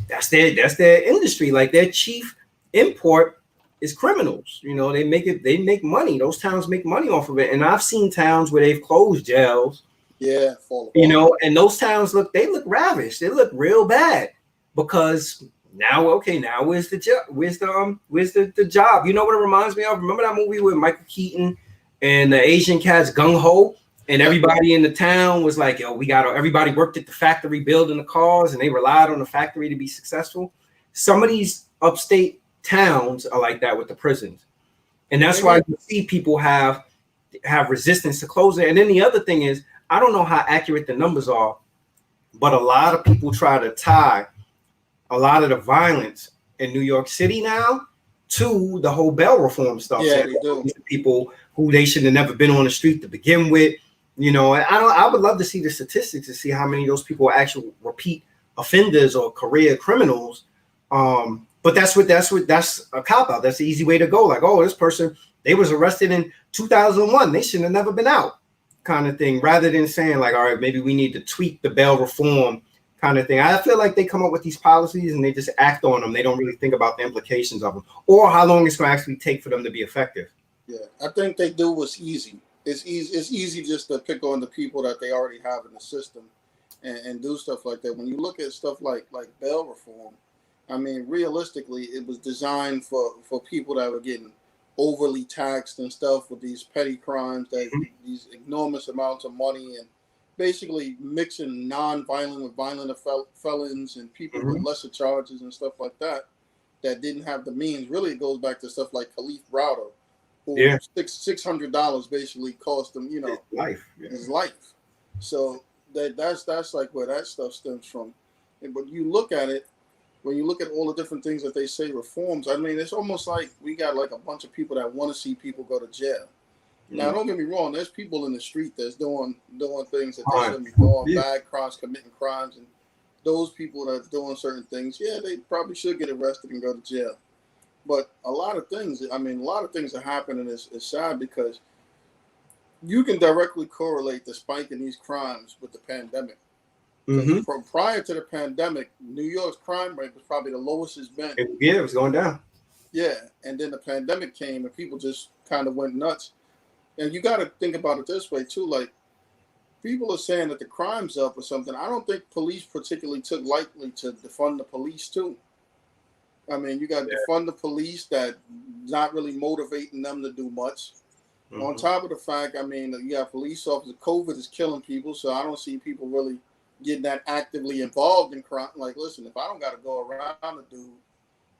A: that's their industry. Like their chief import is criminals. You know, they make money. Those towns make money off of it. And I've seen towns where they've closed jails.
B: Yeah, fall apart.
A: You know, and those towns look ravished. They look real bad because now where's the job? Where's the job? You know what it reminds me of? Remember that movie with Michael Keaton and the Asian cats Gung Ho? And everybody in the town was like, yo, everybody worked at the factory building the cars and they relied on the factory to be successful. Some of these upstate towns are like that with the prisons. And that's why you see people have resistance to closing. And then the other thing is, I don't know how accurate the numbers are, but a lot of people try to tie a lot of the violence in New York City now to the whole bail reform stuff.
B: Yeah, they do.
A: People who they should have never been on the street to begin with. You know, I would love to see the statistics to see how many of those people are actual repeat offenders or career criminals. But that's a cop out. That's the easy way to go. Like, oh, this person, they was arrested in 2001. They should have never been out, kind of thing. Rather than saying like, all right, maybe we need to tweak the bail reform kind of thing. I feel like they come up with these policies and they just act on them. They don't really think about the implications of them or how long it's going to actually take for them to be effective.
B: Yeah, I think they do what's easy. It's easy just to pick on the people that they already have in the system and do stuff like that. When you look at stuff like bail reform, I mean, realistically, it was designed for people that were getting overly taxed and stuff with these petty crimes, these enormous amounts of money, and basically mixing non-violent with violent felons and people with lesser charges and stuff like that didn't have the means. Really, it goes back to stuff like Khalif Browder, who $600 basically cost him, his life. So that's like where that stuff stems from. And but you look at it, when you look at all the different things that they say reforms, I mean, it's almost like we got like a bunch of people that want to see people go to jail. Now, don't get me wrong. There's people in the street that's doing things that they shouldn't be doing, bad crimes, committing crimes, and those people that's doing certain things, they probably should get arrested and go to jail. But a lot of things are happening is sad because you can directly correlate the spike in these crimes with the pandemic. From prior to the pandemic, New York's crime rate was probably the lowest it's been.
A: Yeah, it was going down.
B: Yeah, and then the pandemic came and people just kind of went nuts. And you got to think about it this way too. Like, people are saying that the crime's up or something. I don't think police particularly took lightly to defund the police too. I mean, you got to defund the police that not really motivating them to do much. On top of the fact, I mean, you got police officers. COVID is killing people, so I don't see people really getting that actively involved in crime. Like, listen, if I don't got to go around a dude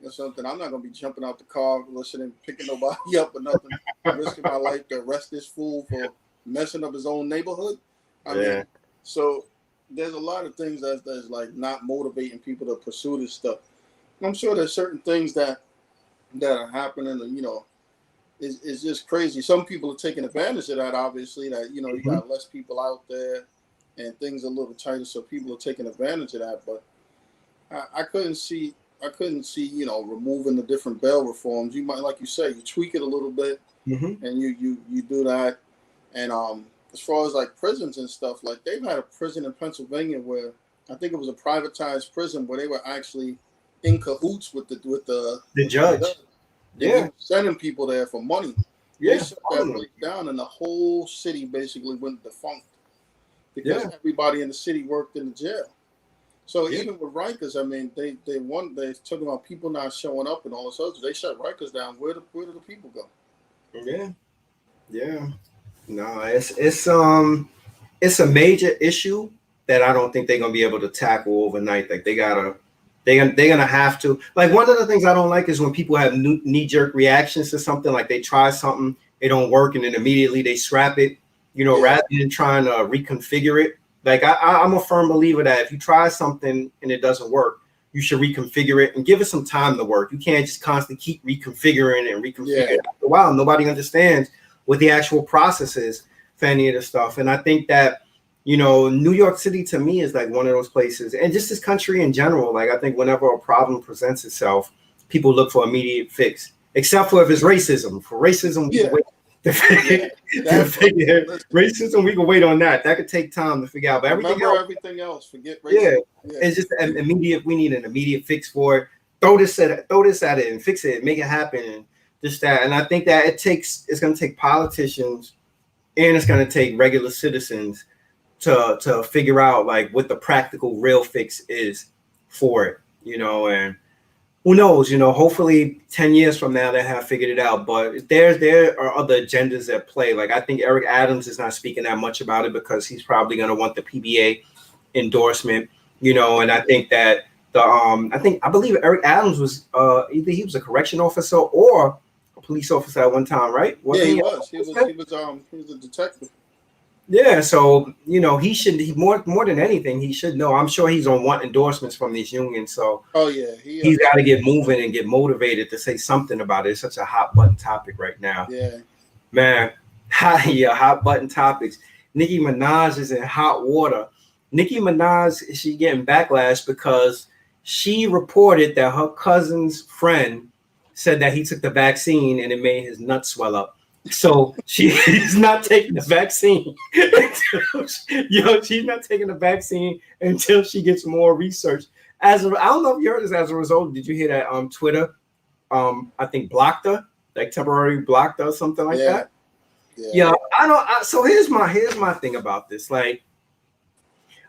B: or something, I'm not going to be jumping out the car, listening, picking nobody up or nothing, risking my life to arrest this fool for messing up his own neighborhood. I mean, so there's a lot of things that's like not motivating people to pursue this stuff. I'm sure there's certain things that are happening, and it's just crazy. Some people are taking advantage of that. Obviously, that you got less people out there, and things are a little tighter, so people are taking advantage of that. But I couldn't see removing the different bail reforms. You might, like you say, you tweak it a little bit, and you do that. And as far as like prisons and stuff, like they've had a prison in Pennsylvania where I think it was a privatized prison where they were actually in cahoots with the
A: judge.
B: They were sending people there for money. They shut that place down, and the whole city basically went defunct because everybody in the city worked in the jail. So even with Rikers, I mean, they talking about people not showing up and all this other. They shut Rikers down. Where do the people go?
A: Yeah. No, it's a major issue that I don't think they're gonna be able to tackle overnight. Like they're gonna have to. Like, one of the things I don't like is when people have knee-jerk reactions to something. Like they try something, it don't work, and then immediately they scrap it. Rather than trying to reconfigure it. Like I'm a firm believer that if you try something and it doesn't work, you should reconfigure it and give it some time to work. You can't just constantly keep reconfiguring and reconfiguring. After a while, nobody understands what the actual process is for any of this stuff. And I think that, New York City to me is like one of those places, and just this country in general. Like I think whenever a problem presents itself, people look for immediate fix, except for if it's racism. For racism, we can wait. Racism, we can wait on that. That could take time to figure out. But
B: everything else, forget racism.
A: It's just an immediate. We need an immediate fix for it. Throw this at it and fix it, make it happen. And just that. And I think that it's going to take politicians and it's going to take regular citizens to figure out like what the practical real fix is for it, and who knows, hopefully 10 years from now they have figured it out. But there are other agendas at play. Like I think Eric Adams is not speaking that much about it because he's probably going to want the PBA endorsement, and I think that I believe Eric Adams was either he was a correction officer or a police officer at one time, right?
B: Yeah, he was. He was a detective.
A: Yeah, so he more than anything he should know. I'm sure he's on want endorsements from these unions. So he's got to get moving and get motivated to say something about it. It's such a hot button topic right now.
B: Yeah,
A: man, hot button topics. Nicki Minaj is in hot water. Nicki Minaj, she getting backlash because she reported that her cousin's friend said that he took the vaccine and it made his nuts swell up. So she's not taking the vaccine. She's not taking the vaccine until she gets more research. I don't know if you heard this. As a result, did you hear that Twitter? I think blocked her, like temporarily blocked her or something like that. Yeah, I don't. So here's my thing about this. Like,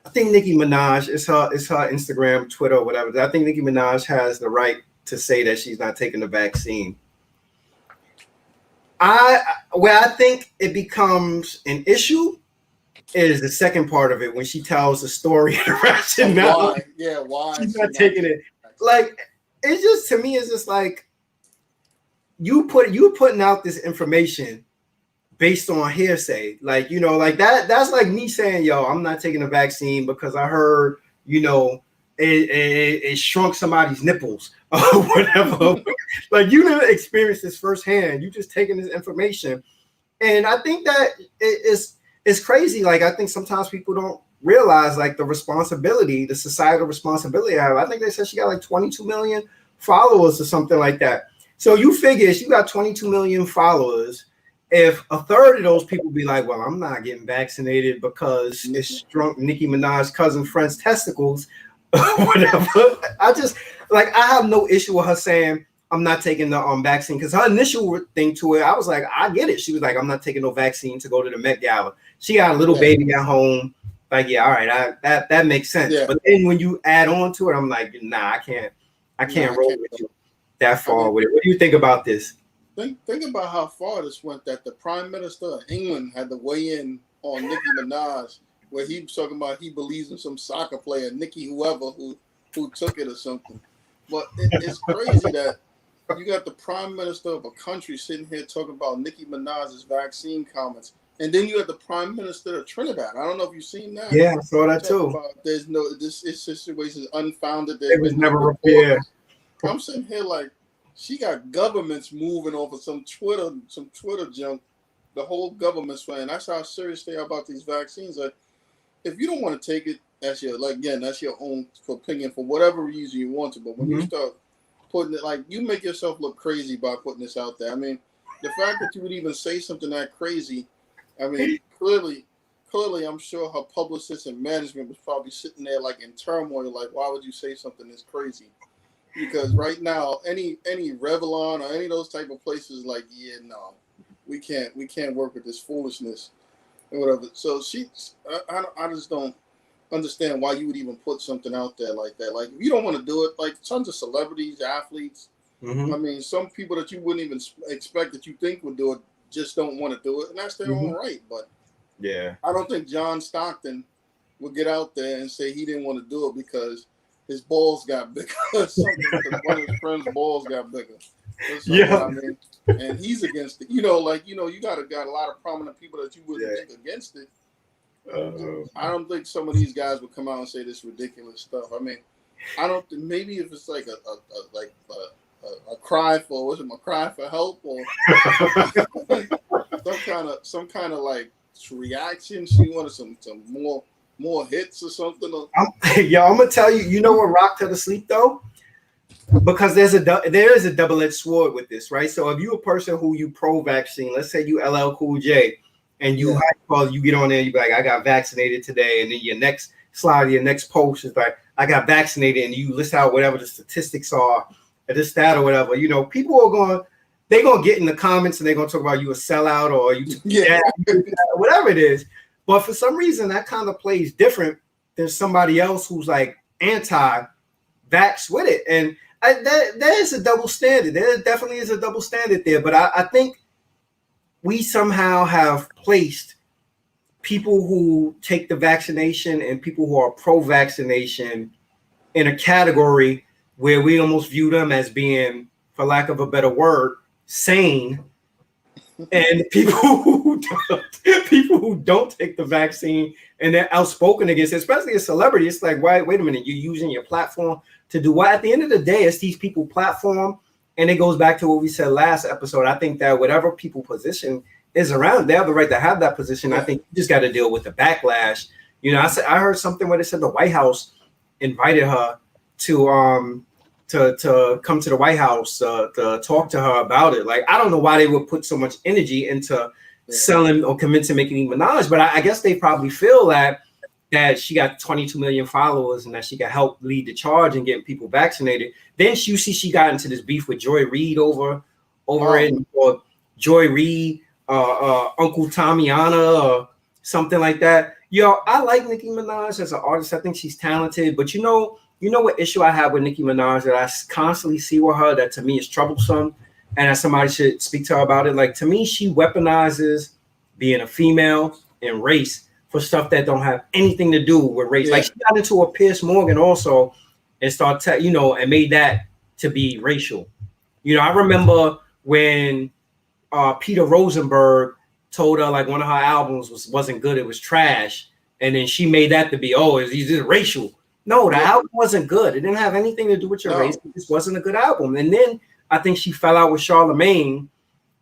A: I think Nicki Minaj is her Instagram, Twitter, or whatever. I think Nicki Minaj has the right to say that she's not taking the vaccine. Where I think it becomes an issue is the second part of it when she tells the story and the rationale.
B: Why
A: she's not taking it. Like, it's just, to me, it's just like you putting out this information based on hearsay. Like, like that's like me saying, yo, I'm not taking the vaccine because I heard, it shrunk somebody's nipples or whatever. Like, you didn't experience this firsthand. You just taking this information. And I think that it's crazy. Like, I think sometimes people don't realize like the responsibility, the societal responsibility. I think they said she got like 22 million followers or something like that. So you figure if you got 22 million followers, if a third of those people be like, well, I'm not getting vaccinated because it shrunk Nicki Minaj's cousin friend's testicles, whatever. I have no issue with her saying I'm not taking the vaccine, because her initial thing to it, I was like, I get it. She was like, I'm not taking no vaccine to go to the Met Gala. She got a little baby at home. Like, yeah, all right, that makes sense. Yeah. But then when you add on to it, I'm like, nah, I can't roll with you that far with it. What do you think about this?
B: Think about how far this went, that the Prime Minister of England had to weigh in on Nicki Minaj, where he was talking about he believes in some soccer player, Nicki whoever, who took it or something. But it's crazy that you got the Prime Minister of a country sitting here talking about Nicki Minaj's vaccine comments. And then you have the Prime Minister of Trinidad. I don't know if you've seen that.
A: Yeah, I saw that too.
B: This situation is unfounded.
A: It was never repaired.
B: I'm sitting here like, she got governments moving over some Twitter junk. The whole government's saying that's how serious they are about these vaccines. Like, if you don't want to take it, that's your own opinion for whatever reason you want to. But when you start putting it, like, you make yourself look crazy by putting this out there. I mean, the fact that you would even say something that crazy, I mean, clearly, I'm sure her publicist and management was probably sitting there like in turmoil, like, why would you say something this crazy? Because right now, any Revlon or any of those type of places, like, yeah, no, we can't work with this foolishness and whatever. So I just don't understand why you would even put something out there like that. Like, if you don't want to do it, like tons of celebrities, athletes, I mean, some people that you wouldn't even expect that you think would do it just don't want to do it, and that's their own right. But
A: yeah, I
B: don't think John Stockton would get out there and say he didn't want to do it because his balls got bigger or something. One of his friends' balls got bigger.
A: Yeah,
B: I mean, and he's against it. You got a lot of prominent people that you wouldn't think against it. I don't think some of these guys would come out and say this ridiculous stuff. I mean, I don't. Maybe if it's like a cry for, was it my cry for help, or some kind of like reaction. She wanted some more hits or something.
A: I'm gonna tell you. You know what rocked her to sleep though? Because there is a double-edged sword with this, right? So if you're a person who you pro-vaccine, let's say you LL Cool J, and you get on there, you be like, I got vaccinated today, and then your next post is like, I got vaccinated, and you list out whatever the statistics are, or this, that, or whatever. People are going, they're gonna get in the comments and they're gonna talk about you a sellout or you whatever it is. But for some reason, that kind of plays different than somebody else who's like anti-vax with it. And there is a double standard. There definitely is a double standard there. But I think we somehow have placed people who take the vaccination and people who are pro-vaccination in a category where we almost view them as being, for lack of a better word, sane. And people who don't take the vaccine and they're outspoken against it, especially a celebrity, it's like, wait a minute, you're using your platform to do what? At the end of the day, it's these people platform, and it goes back to what we said last episode. I think that whatever people position is around, they have the right to have that position. I think you just got to deal with the backlash. You know, I heard something where they said the White House invited her to come to the White House to talk to her about it. Like, I don't know why they would put so much energy into selling or convincing Nicki Minaj, but I guess they probably feel that she got 22 million followers and that she can help lead the charge and get people vaccinated. Then you see she got into this beef with Joy Reid over it, or Joy Reid, Uncle Tommyana or something like that. Yo, I like Nicki Minaj as an artist. I think she's talented, but you know what issue I have with Nicki Minaj that I constantly see with her that to me is troublesome, and that somebody should speak to her about it. Like, to me, she weaponizes being a female and race for stuff that don't have anything to do with race. Like, she got into a Piers Morgan also and and made that to be racial. You know, I remember when Peter Rosenberg told her like one of her albums wasn't good, it was trash, and then she made that to be, is it racial? No, the album wasn't good. It didn't have anything to do with your race. It just wasn't a good album. And then I think she fell out with Charlemagne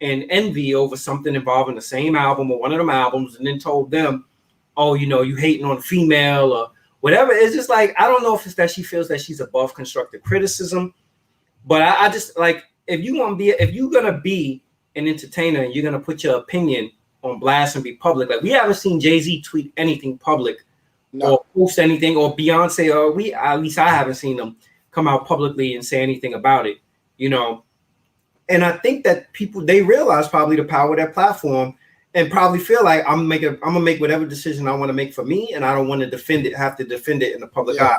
A: and Envy over something involving the same album or one of them albums, and then told them, you hating on a female or whatever. It's just like, I don't know if it's that she feels that she's above constructive criticism, but I just like, if you're gonna be an entertainer and you're gonna put your opinion on blast and be public, like, we haven't seen Jay-Z tweet anything public or post anything, or Beyonce, or at least I haven't seen them come out publicly and say anything about it, And I think that people, they realize probably the power of their platform and probably feel like I'm gonna make whatever decision I want to make for me, and I don't want to have to defend it in the public eye.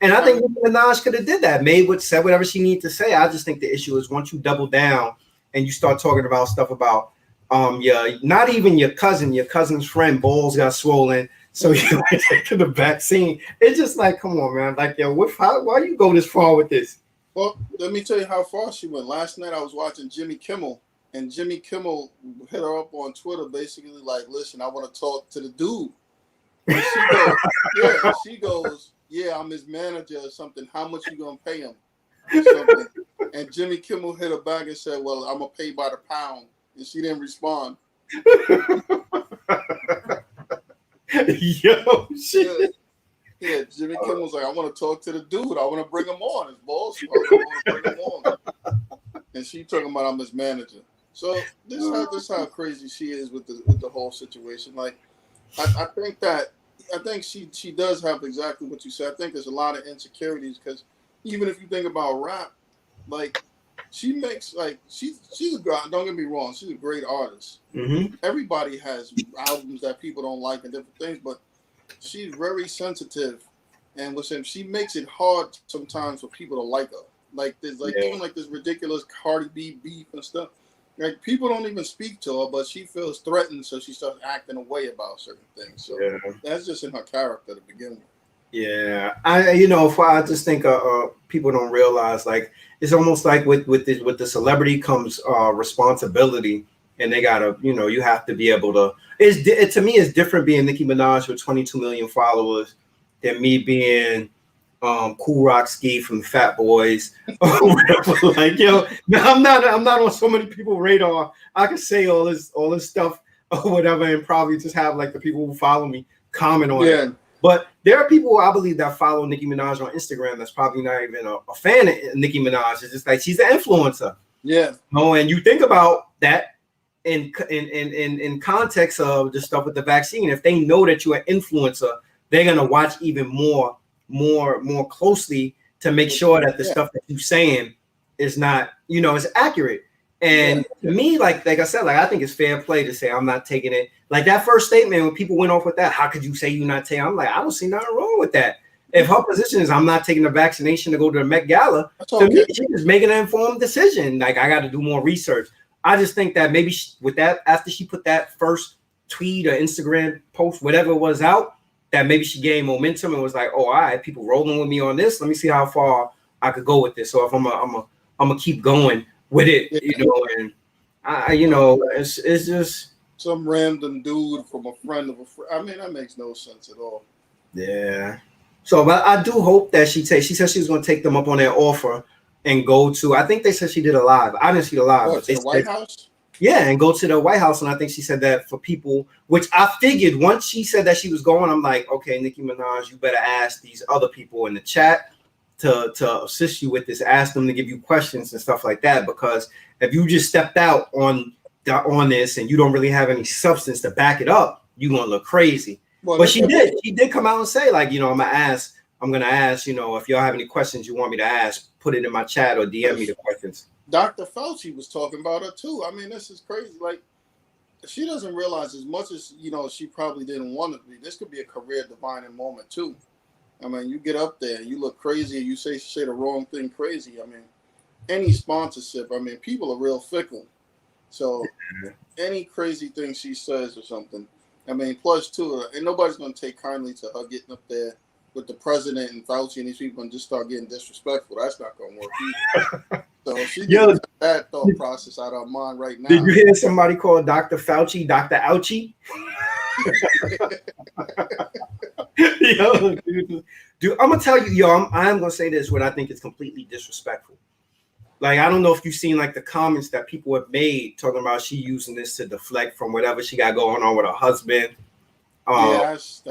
A: And I think Nicki Minaj could have did that, said whatever she needed to say. I just think the issue is once you double down and you start talking about stuff about not even your cousin's friend balls got swollen, so you went to the vaccine. It's just like, come on, man. Like, yo, why you go this far with this?
B: Well, let me tell you how far she went. Last night I was watching Jimmy Kimmel, and Jimmy Kimmel hit her up on Twitter, basically like, listen, I want to talk to the dude. And she goes, I'm his manager or something. How much you gonna pay him? Or something. And Jimmy Kimmel hit her back and said, well, I'm gonna pay by the pound. And she didn't respond.
A: Yo, shit.
B: Yeah, Jimmy Kimmel's like, I want to talk to the dude. I want to bring him on. His balls. I want to bring him on. And she talking about I'm his manager. So this is how crazy she is with the whole situation. Like, I think she does have exactly what you said. I think there's a lot of insecurities because even if you think about rap, like, she makes, like, she's a, don't get me wrong, she's a great artist. Mm-hmm. Everybody has albums that people don't like and different things, but she's very sensitive, and she makes it hard sometimes for people to like her. Like, there's even like this ridiculous Cardi B beef and stuff. Like, people don't even speak to her, but she feels threatened, so she starts acting away about certain things. So that's just in her character to begin with.
A: Yeah, I just think people don't realize, like, it's almost like with the celebrity comes responsibility, and they gotta, you have to be able to. To me, it's different being Nicki Minaj with 22 million followers than me being Cool Rock Ski from Fat Boys or whatever. Like, I'm not on so many people's radar. I can say all this stuff or whatever, and probably just have like the people who follow me comment on it. But there are people I believe that follow Nicki Minaj on Instagram that's probably not even a fan of Nicki Minaj. It's just like she's an influencer. Yeah. And you think about that in context of the stuff with the vaccine. If they know that you're an influencer, they're gonna watch even more closely to make sure that the stuff that you're saying is not, is accurate. And to me, like I said, like I think it's fair play to say I'm not taking it. Like that first statement when people went off with that, how could you say you're not taking? I'm like, I don't see nothing wrong with that. If her position is I'm not taking the vaccination to go to the Met Gala, to me, she's just making an informed decision. Like I got to do more research. I just think that maybe with that, after she put that first tweet or Instagram post, whatever it was out, that maybe she gained momentum and was like, oh, all right, people rolling with me on this. Let me see how far I could go with this. So if I'm gonna keep going with it, and it's just
B: some random dude from a friend of a friend. I mean, that makes no sense at all.
A: Yeah. So, but I do hope that she said she was going to take them up on their offer and go to. I think they said she did a live. I didn't see the live.
B: What, to the White House?
A: Yeah, and go to the White House. And I think she said that for people, which I figured once she said that she was going, I'm like, okay, Nicki Minaj, you better ask these other people in the chat to assist you with this. Ask them to give you questions and stuff like that. Because if you just stepped out on this and you don't really have any substance to back it up, you're going to look crazy. Well, but she did come out and say, like, I'm gonna ask, if y'all have any questions you want me to ask, put it in my chat or DM me the questions.
B: Dr. Fauci was talking about her too. I mean, this is crazy. Like, she doesn't realize as much as she probably didn't want to be. This could be a career defining moment too. I mean, you get up there, you look crazy, and you say the wrong thing crazy. I mean, any sponsorship. I mean, people are real fickle. So any crazy thing she says or something. I mean, plus too, and nobody's going to take kindly to her getting up there with the president and Fauci and these people and just start getting disrespectful. That's not going to work either. So she gets that thought process out of her mind right now.
A: Did you hear somebody call Dr. Fauci Dr. Ouchie? Dude, I'm going to tell you, I'm going to say this, what I think is completely disrespectful. Like, I don't know if you've seen like the comments that people have made talking about she using this to deflect from whatever she got going on with her husband.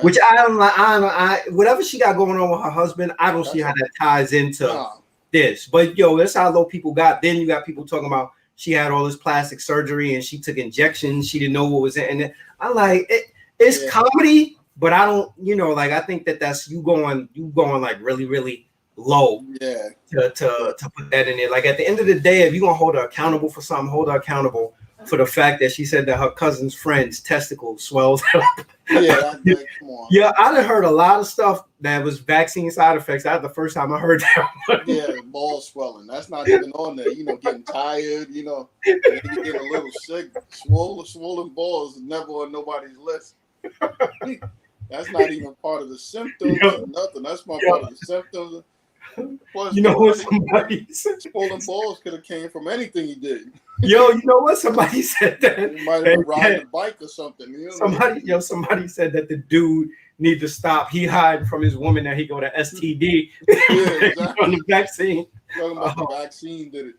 A: Which I don't like. Whatever she got going on with her husband, I don't see how that ties into this. But that's how low people got. Then you got people talking about she had all this plastic surgery and she took injections. She didn't know what was in it. I like it. It's comedy, but I don't. I think that's you going like really, really low to put that in there. Like at the end of the day, if you're gonna hold her accountable for something, hold her accountable for the fact that she said that her cousin's friend's testicle swells up. Come on. Yeah, I done heard a lot of stuff that was vaccine side effects. That's the first time I heard that.
B: Ball swelling. That's not even on there. Getting tired, maybe getting a little sick. Swollen balls is never on nobody's list. That's not even part of the symptoms or nothing. That's not part of the symptoms. Plus,
A: what somebody said?
B: Swollen balls could have came from anything he did.
A: You know what? Somebody said that.
B: He might have been riding a bike or something.
A: Somebody said that the dude need to stop. He hide from his woman that he go to STD.
B: Yeah, exactly.
A: On the vaccine.
B: Talking about the vaccine did it.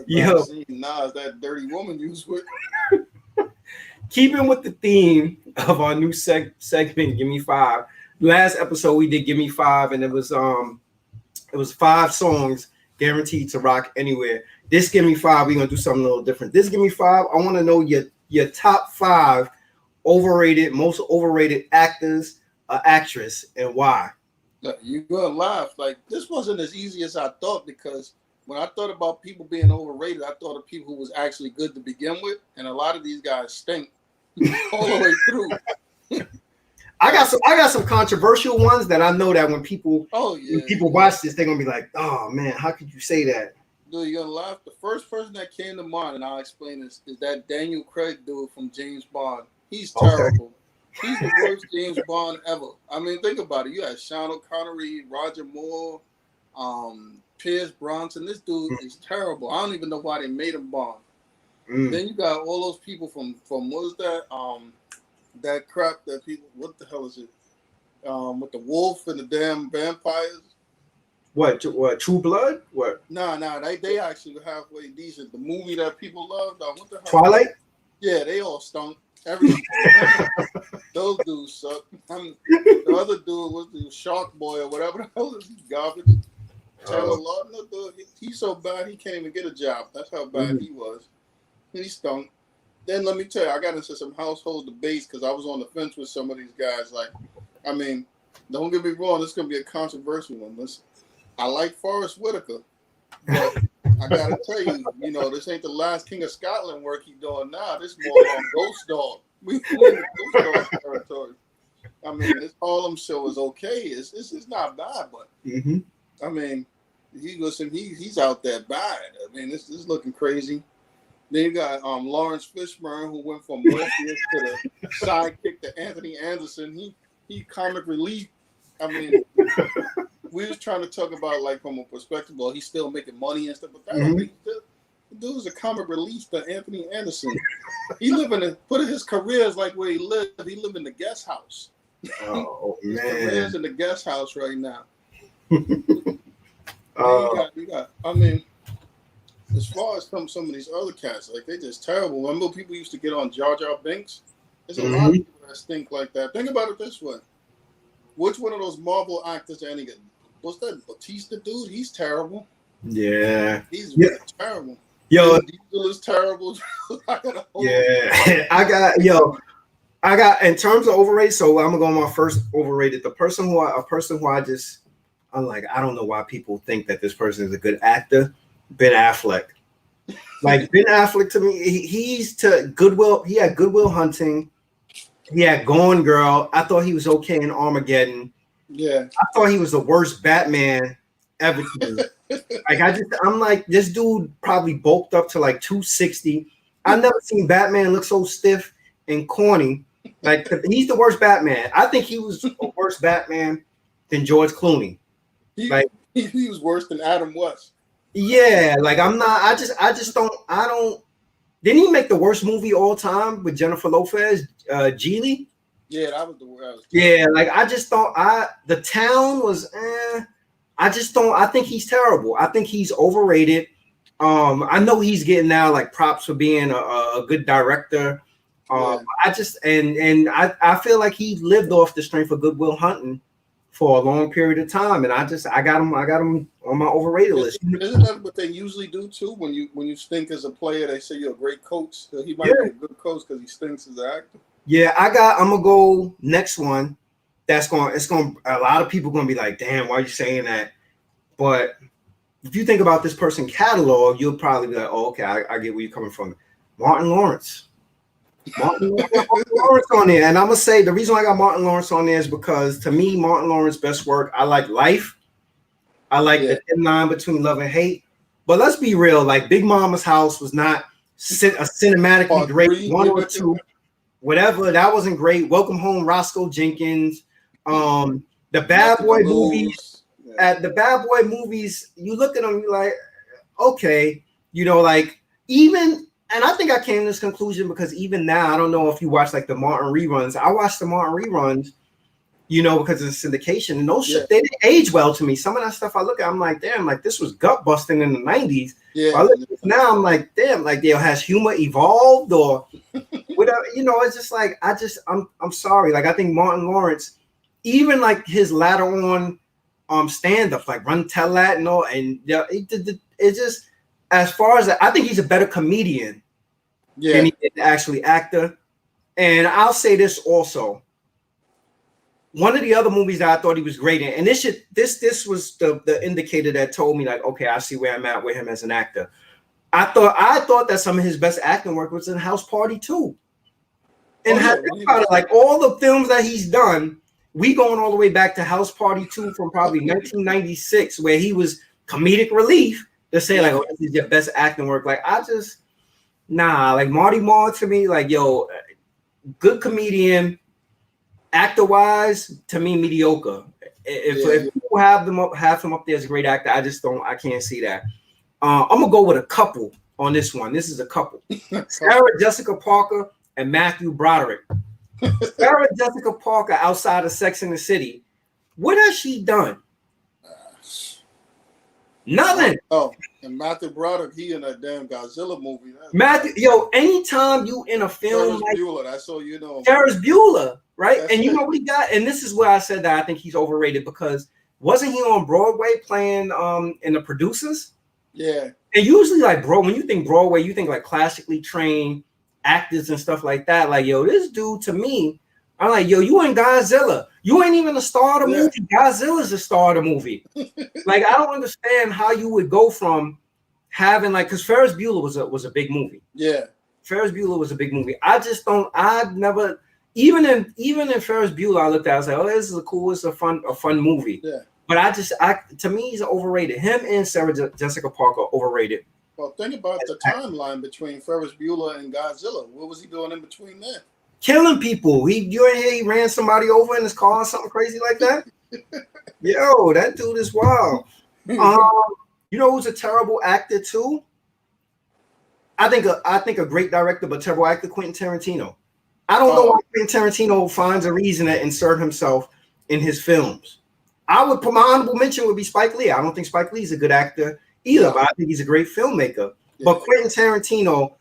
B: Vaccine. Nah, it's that dirty woman you was with.
A: Keeping with the theme of our new segment, Give Me Five. Last episode we did Give Me Five, and it was 5 songs guaranteed to rock anywhere. This Give Me Five, we're gonna do something a little different. This Give Me Five, I want to know your top 5 most overrated actors or actress and why.
B: You're gonna laugh. Like, this wasn't as easy as I thought, because when I thought about people being overrated, I thought of people who was actually good to begin with, and a lot of these guys stink all the way through.
A: I got some controversial ones that I know that when people watch this, they're gonna be like, "Oh man, how could you say that?"
B: Dude, you're gonna laugh. The first person that came to mind, and I'll explain this, is that Daniel Craig dude from James Bond. He's terrible. Okay. He's the worst James Bond ever. I mean, think about it. You had Sean Connery, Roger Moore, Pierce Bronson. This dude is terrible. I don't even know why they made him Bond. Then you got all those people from what was that? That crap that people. What the hell is it? With the wolf and the damn vampires.
A: What? True Blood? What?
B: Nah. They actually were halfway decent. The movie that people loved. What the hell?
A: Twilight.
B: Yeah, they all stunk. Those dudes suck. The other dude was the Shark Boy or whatever the hell is garbage. Taylor Lautner, dude, he's so bad he can't even get a job. That's how bad he was. He stunk. Then let me tell you, I got into some household debates because I was on the fence with some of these guys. Like, I mean, don't get me wrong, this is gonna be a controversial one. I like Forrest Whitaker, but I gotta tell you, this ain't the last King of Scotland work he doing now. This more Ghost Dog. We in the Ghost Dog territory. I mean, this Harlem show is okay. It's not bad, but I mean, he's out there bad. I mean, this is looking crazy. Then you got Lawrence Fishburne, who went from Morpheus to the sidekick to Anthony Anderson. He comic relief. I mean, we was trying to talk about like from a perspective, well, he's still making money and stuff, but that don't make the dude's a comic relief to Anthony Anderson. He put his career is like where he lived. He lived in the guest house.
A: Oh
B: his
A: man,
B: career's in the guest house right now. You got. I mean, as far as some of these other cats, like they just terrible. Remember, people used to get on Jar Jar Binks. There's a lot of people that stink like that. Think about it this way: which one of those Marvel actors are any good? What's that Batista dude? He's terrible.
A: Yeah,
B: he's really terrible.
A: Yo,
B: Diesel is terrible.
A: I got in terms of overrated. So I'm gonna go on my first overrated. A person who I'm like, I don't know why people think that this person is a good actor. Ben Affleck. Like Ben Affleck to me, he's to Goodwill. He had Goodwill Hunting. He had Gone Girl. I thought he was okay in Armageddon.
B: Yeah,
A: I thought he was the worst Batman ever to me. I'm like, this dude probably bulked up to like 260. I've never seen Batman look so stiff and corny. Like he's the worst Batman. I think he was a worse Batman than George Clooney.
B: He was worse than Adam West.
A: Yeah, like I'm not. I just don't. Didn't he make the worst movie all time with Jennifer Lopez, Geely?
B: Yeah, that was the worst.
A: Yeah, like I just thought The Town was. I just don't. I think he's terrible. I think he's overrated. I know he's getting now like props for being a good director. I just and I feel like he lived off the strength of Good Will Hunting for a long period of time, and I got him on my overrated list.
B: Isn't that what they usually do too? When you stink as a player, they say you're a great coach. So he might be a good coach because he stinks as an actor.
A: Yeah, I'm gonna go next one. It's going a lot of people gonna be like, damn, why are you saying that? But if you think about this person's catalog, you'll probably be like, oh, okay, I get where you're coming from. Martin Lawrence on there. And I'm gonna say the reason why I got Martin Lawrence on there is because to me, Martin Lawrence's best work, I like Life. I like the thin line between love and hate. But let's be real, like Big Mama's House was not a cinematically great 1 or 2. Whatever, that wasn't great. Welcome Home, Roscoe Jenkins. The Bad Boy movies. At the Bad Boy movies, you look at them, you're like, okay, like even, and I think I came to this conclusion because even now, I don't know if you watch like the Martin reruns. I watched the Martin reruns, because of the syndication, and those shit, they didn't age well to me. Some of that stuff I look at, I'm like, damn, like this was gut busting in the 90s. Yeah. I look at this now, I'm like, damn, like has humor evolved or whatever? It's just like I'm sorry. Like I think Martin Lawrence, even like his latter on stand-up, like Run Tell That and all, and it's just as far as I think he's a better comedian than he is actually actor. And I'll say this also. One of the other movies that I thought he was great in, and this was the indicator that told me like, okay, I see where I'm at with him as an actor. I thought that some of his best acting work was in House Party 2. And like all the films that he's done, we going all the way back to House Party 2 from probably 1996, where he was comedic relief to say like, oh, this is your best acting work. Like like Marty Marr to me, like good comedian. Actor wise, to me, mediocre. If people have him up there as a great actor, I can't see that. I'm gonna go with a couple on this one. This is a couple. Sarah Jessica Parker and Matthew Broderick. Sarah Jessica Parker, outside of Sex and the City, what has she done? Nothing.
B: Oh, and Matthew Broderick, he in that damn Godzilla movie.
A: Anytime you in a film
B: like Bueller, that's all you know.
A: Ferris Bueller, right? And you know what he got? And this is where I said that I think he's overrated because wasn't he on Broadway playing in The Producers?
B: Yeah. And
A: usually like when you think Broadway, you think like classically trained actors and stuff like that. Like, this dude to me, I'm like, you ain't Godzilla. You ain't even the star of the movie. Godzilla's the star of the movie. Like, I don't understand how you would go from having like, because Ferris Bueller was a big movie.
B: Yeah.
A: Ferris Bueller was a big movie. I'd never, even in Ferris Bueller, I looked at it, I was like, oh, this is it's a fun movie.
B: Yeah.
A: But to me, he's overrated. Him and Sarah Jessica Parker overrated.
B: Well, think about the timeline between Ferris Bueller and Godzilla. What was he doing in between there?
A: Killing people. He ran somebody over in his car or something crazy like that. Yo, that dude is wild. You know who's a terrible actor too? I think a great director, but terrible actor, Quentin Tarantino. I don't know why Quentin Tarantino finds a reason to insert himself in his films. I would put my honorable mention would be Spike Lee. I don't think Spike Lee is a good actor either, but I think he's a great filmmaker. Yeah. But Quentin Tarantino,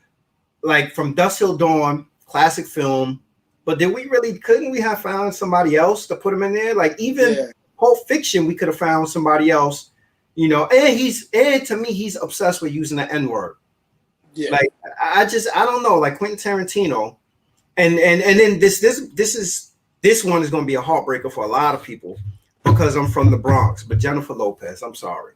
A: like from Dusk Till Dawn, classic film. But couldn't we have found somebody else to put him in there? Like even Pulp Fiction, we could have found somebody else, you know. And to me, he's obsessed with using the N-word. Yeah. Like I don't know, like Quentin Tarantino, and then this one is going to be a heartbreaker for a lot of people because I'm from the Bronx. But Jennifer Lopez, I'm sorry.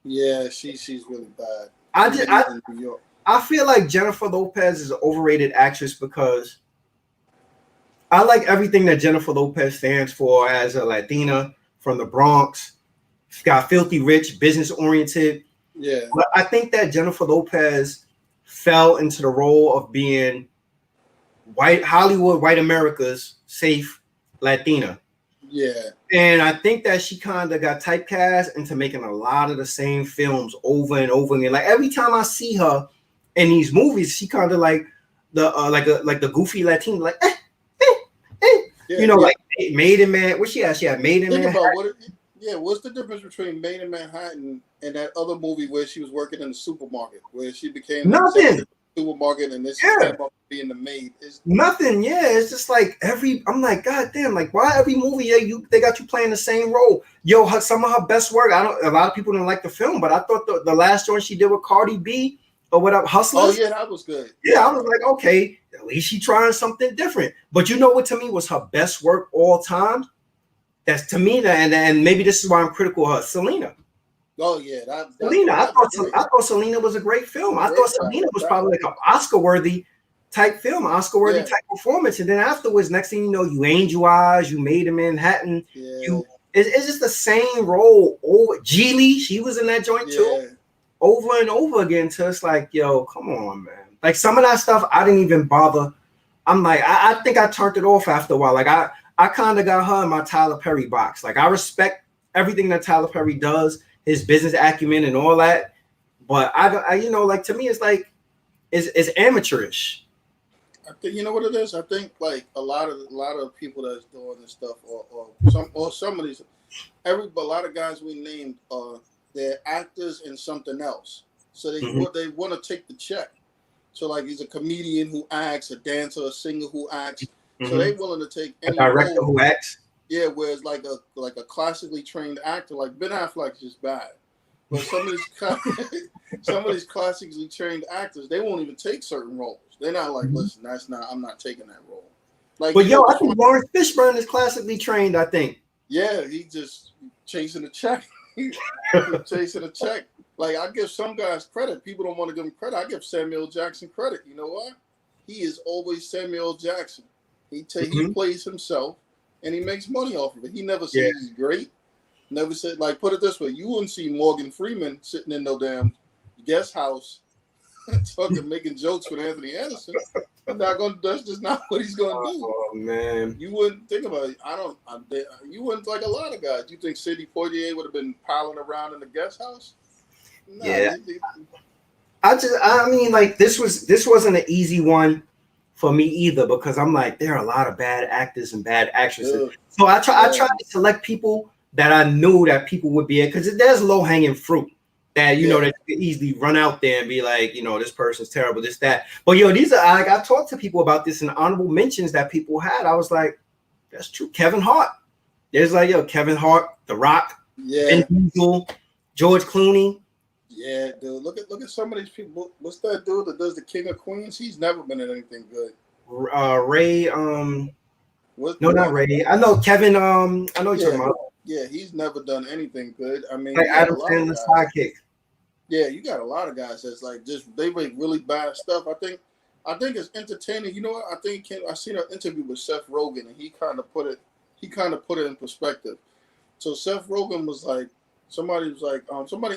B: Yeah, she's really bad.
A: I feel like Jennifer Lopez is an overrated actress because I like everything that Jennifer Lopez stands for as a Latina from the Bronx. She's got filthy rich, business oriented.
B: Yeah,
A: but I think that Jennifer Lopez fell into the role of being white America's safe Latina.
B: Yeah.
A: And I think that she kind of got typecast into making a lot of the same films over and over again. Like every time I see her in these movies, she kind of like the goofy Latina, like you know, like Made in Man. What she had? She had Made in Manhattan.
B: What's the difference between Made in Manhattan and that other movie where she was working in the supermarket, where she became
A: nothing
B: supermarket and then she came up being the maid?
A: Nothing. Yeah, it's just like I'm like, God damn, like why every movie they got you playing the same role? Yo, some of her best work. A lot of people didn't like the film, but I thought the last joint she did with Cardi B or whatever, Hustlers.
B: Oh yeah, that was good.
A: Yeah, I was like, okay, at least she trying something different. But you know what? To me, was her best work all time. That's to me, and maybe this is why I'm critical of her. Selena.
B: Oh yeah,
A: Selena. I thought Selena was a great film. I thought Selena was probably like an Oscar-worthy type film, Oscar-worthy type performance. And then afterwards, next thing you know, you Angel Eyes, you Made in Manhattan. Yeah. It's just the same role over. Geely, she was in that joint too, over and over again. So it's like, yo, come on, man. Like some of that stuff, I didn't even bother. I'm like, I think I turned it off after a while. Like I kind of got her in my Tyler Perry box. Like I respect everything that Tyler Perry does, his business acumen and all that. But I you know, like to me, it's like it's amateurish.
B: I think you know what it is. I think like a lot of people that's doing this stuff, or some of these, a lot of guys we named, they're actors in something else. So they want to take the check. So like he's a comedian who acts, a dancer, a singer who acts. So they willing to take any
A: director who acts.
B: Yeah, whereas like a classically trained actor like Ben Affleck is just bad. But some of these classically trained actors, they won't even take certain roles. They're not like, listen, I'm not taking that role. Like,
A: but I think Lawrence Fishburne is classically trained. I think.
B: Yeah, he just chasing a check. Chasing a check. Like I give some guys credit. People don't want to give him credit. I give Samuel Jackson credit. You know why? He is always Samuel Jackson. He plays himself, and he makes money off of it. He never says he's great. Never said, like, put it this way: you wouldn't see Morgan Freeman sitting in no damn guest house making jokes with Anthony Anderson. That's just not what he's gonna do.
A: Oh man,
B: you wouldn't think about it. You wouldn't like a lot of guys. You think Sidney Poitier would have been piling around in the guest house? No,
A: yeah. I mean, like this wasn't an easy one for me either, because I'm like, there are a lot of bad actors and bad actresses. So I tried to select people that I knew that people would be in, because there's low hanging fruit that you know that you could easily run out there and be like, you know, this person's terrible, this, that. But these are like, I talked to people about this in honorable mentions that people had. I was like, that's true. Kevin Hart. There's like, Kevin Hart, The Rock, Vin Diesel, George Clooney.
B: Yeah, dude. Look at some of these people. What's that dude that does the King of Queens? He's never been in anything good.
A: Ray. Not Ray. I know Kevin. I know you're talking about.
B: Yeah, he's never done anything good. I mean,
A: like Adam Sandler's sidekick.
B: Yeah, you got a lot of guys that's like just they make really bad stuff. I think it's entertaining. You know what? I seen an interview with Seth Rogen, and he kind of put it in perspective. So Seth Rogen was like, somebody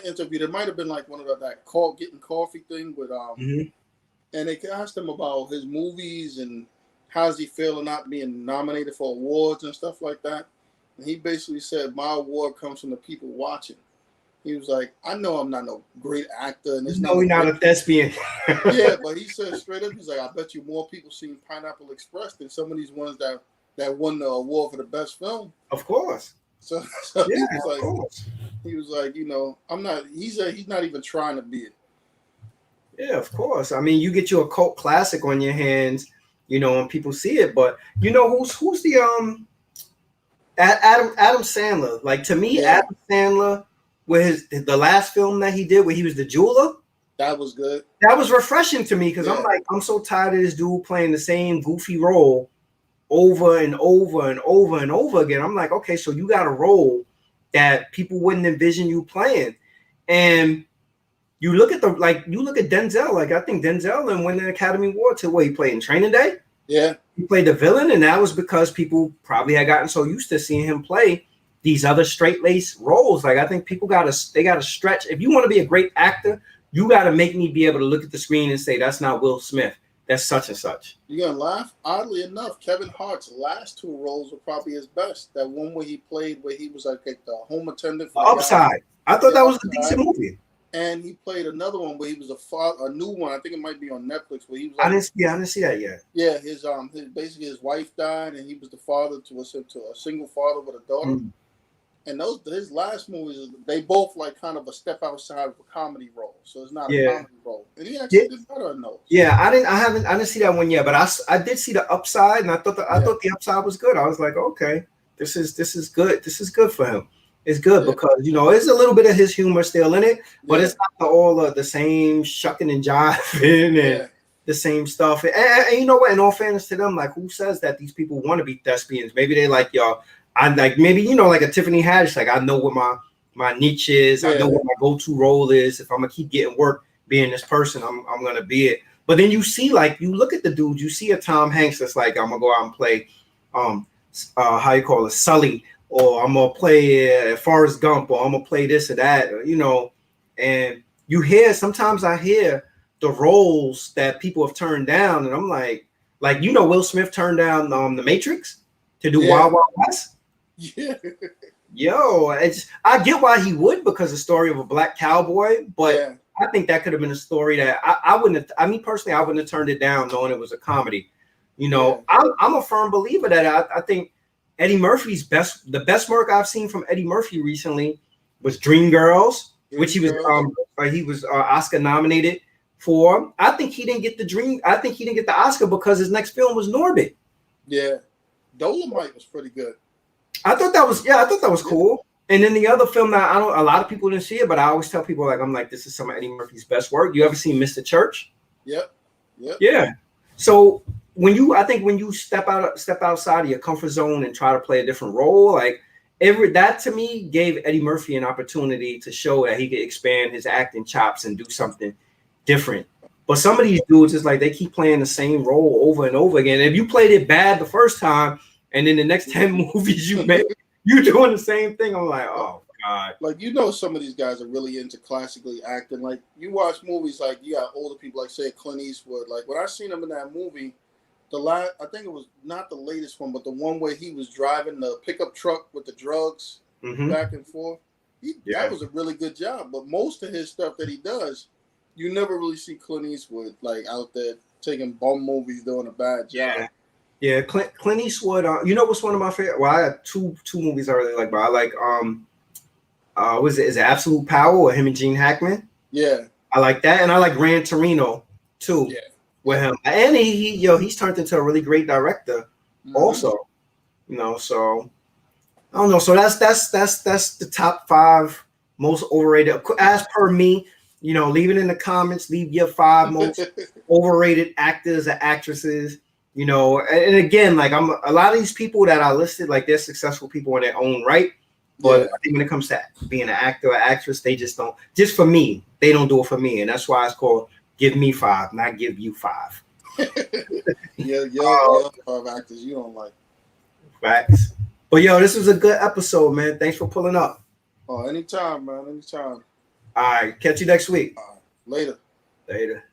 B: interviewed. It might have been like one of that getting coffee thing with
A: Mhm.
B: and they asked him about his movies and how's he feeling not being nominated for awards and stuff like that. And he basically said, "My award comes from the people watching." He was like, "I know I'm not no great actor, and it's
A: You
B: not
A: know,
B: no
A: we're not
B: great."
A: a thespian.
B: Yeah, but he said straight up, he's like, "I bet you more people seen Pineapple Express than some of these ones that won the award for the best film."
A: Of course.
B: So
A: Yeah,
B: he was
A: of
B: like,
A: course.
B: I'm not. He said he's not even trying to be it.
A: Yeah, of course. I mean, you get you a cult classic on your hands, and people see it. But who's the Adam Sandler? Like, to me,
B: Yeah,
A: Adam Sandler with the last film that he did, where he was the jeweler.
B: that was good.
A: That was refreshing to me because
B: Yeah,
A: I'm so tired of this dude playing the same goofy role over and over and over and over again. I'm like, okay, so you got a role that people wouldn't envision you playing, and you look at Denzel. Like, I think Denzel and win an Academy Award to what he played in Training Day.
B: yeah,
A: He played the villain, and that was because people probably had gotten so used to seeing him play these other straight-laced roles. Like, I think people gotta stretch. If you want to be a great actor, you gotta make me be able to look at the screen and say, that's not Will Smith. That's such and such.
B: you're gonna laugh. Oddly enough, Kevin Hart's last two roles were probably his best. That one where he played, where he was like the home attendant for
A: Upside. I thought that was a decent movie.
B: And he played another one where he was a new one. I think it might be on Netflix. Where he was
A: I
B: like,
A: didn't see that yet.
B: yeah, basically his wife died, and he was the father to a single father with a daughter.
A: Mm.
B: And his last movies, they both like kind of a step outside of a comedy role. So it's not a
A: Yeah.
B: comedy role, and he actually did better in those.
A: Yeah, I didn't see that one yet, but I did see the Upside, and I thought the Upside was good. I was like, okay, this is good. This is good for him. It's good because there's a little bit of his humor still in it, but it's not all of the same shucking and jiving and the same stuff. And you know what? In all fairness to them, like, who says that these people want to be thespians? Maybe they like y'all. I like, maybe like a Tiffany Haddish. Like, I know what my niche is. I know what my go-to role is. If I'm gonna keep getting work being this person, I'm gonna be it. But then you see, like, you look at the dude, you see a Tom Hanks that's like, I'm gonna go out and play how you call it, Sully, or I'm gonna play Forrest Gump, or I'm gonna play this or that, and sometimes I hear the roles that people have turned down, and I'm like Will Smith turned down The Matrix to do Wild Wild West.
B: Yeah.
A: Yo, I get why he would, because the story of a black cowboy, but I think that could have been a story that I wouldn't have. I mean, personally, I wouldn't have turned it down knowing it was a comedy. I'm a firm believer that I think Eddie Murphy's the best work I've seen from Eddie Murphy recently was Dreamgirls, which he was Oscar nominated for. I think he didn't get the Oscar because his next film was Norbit.
B: Yeah, Dolomite was pretty good.
A: I thought that was cool. And then the other film that a lot of people didn't see it, but I always tell people, like, I'm like, this is some of Eddie Murphy's best work. You ever seen Mr. Church?
B: Yep.
A: Yeah. So when you step outside of your comfort zone and try to play a different role, like that to me gave Eddie Murphy an opportunity to show that he could expand his acting chops and do something different. But some of these dudes is like they keep playing the same role over and over again. If you played it bad the first time, and then the next 10 movies you make, you're doing the same thing. I'm like, oh God.
B: Like, some of these guys are really into classically acting. Like, you watch movies, like, you got older people, like, say, Clint Eastwood. Like, when I seen him in that movie, I think it was not the latest one, but the one where he was driving the pickup truck with the drugs back and forth. That was a really good job. But most of his stuff that he does, you never really see Clint Eastwood, like, out there taking bum movies doing a bad job.
A: Yeah, Clint Eastwood. What's one of my favorite? Well, I got two movies I really like, but I like is it Absolute Power with him and Gene Hackman? Yeah, I like that, and I like Gran Torino too. Yeah, with him, and he's turned into a really great director also. So I don't know. So that's the top 5 most overrated, as per me. Leave it in the comments. Leave your 5 most overrated actors or actresses. And again, like, a lot of these people that I listed, like, they're successful people in their own right. But I think when it comes to being an actor or actress, they just don't. Just for me, they don't do it for me, and that's why it's called Give Me 5, not Give You 5.
B: You're 5 actors you don't like.
A: Facts. But yo, this was a good episode, man. Thanks for pulling up.
B: Oh, anytime, man. Anytime.
A: All right, catch you next week.
B: Later.
A: Later.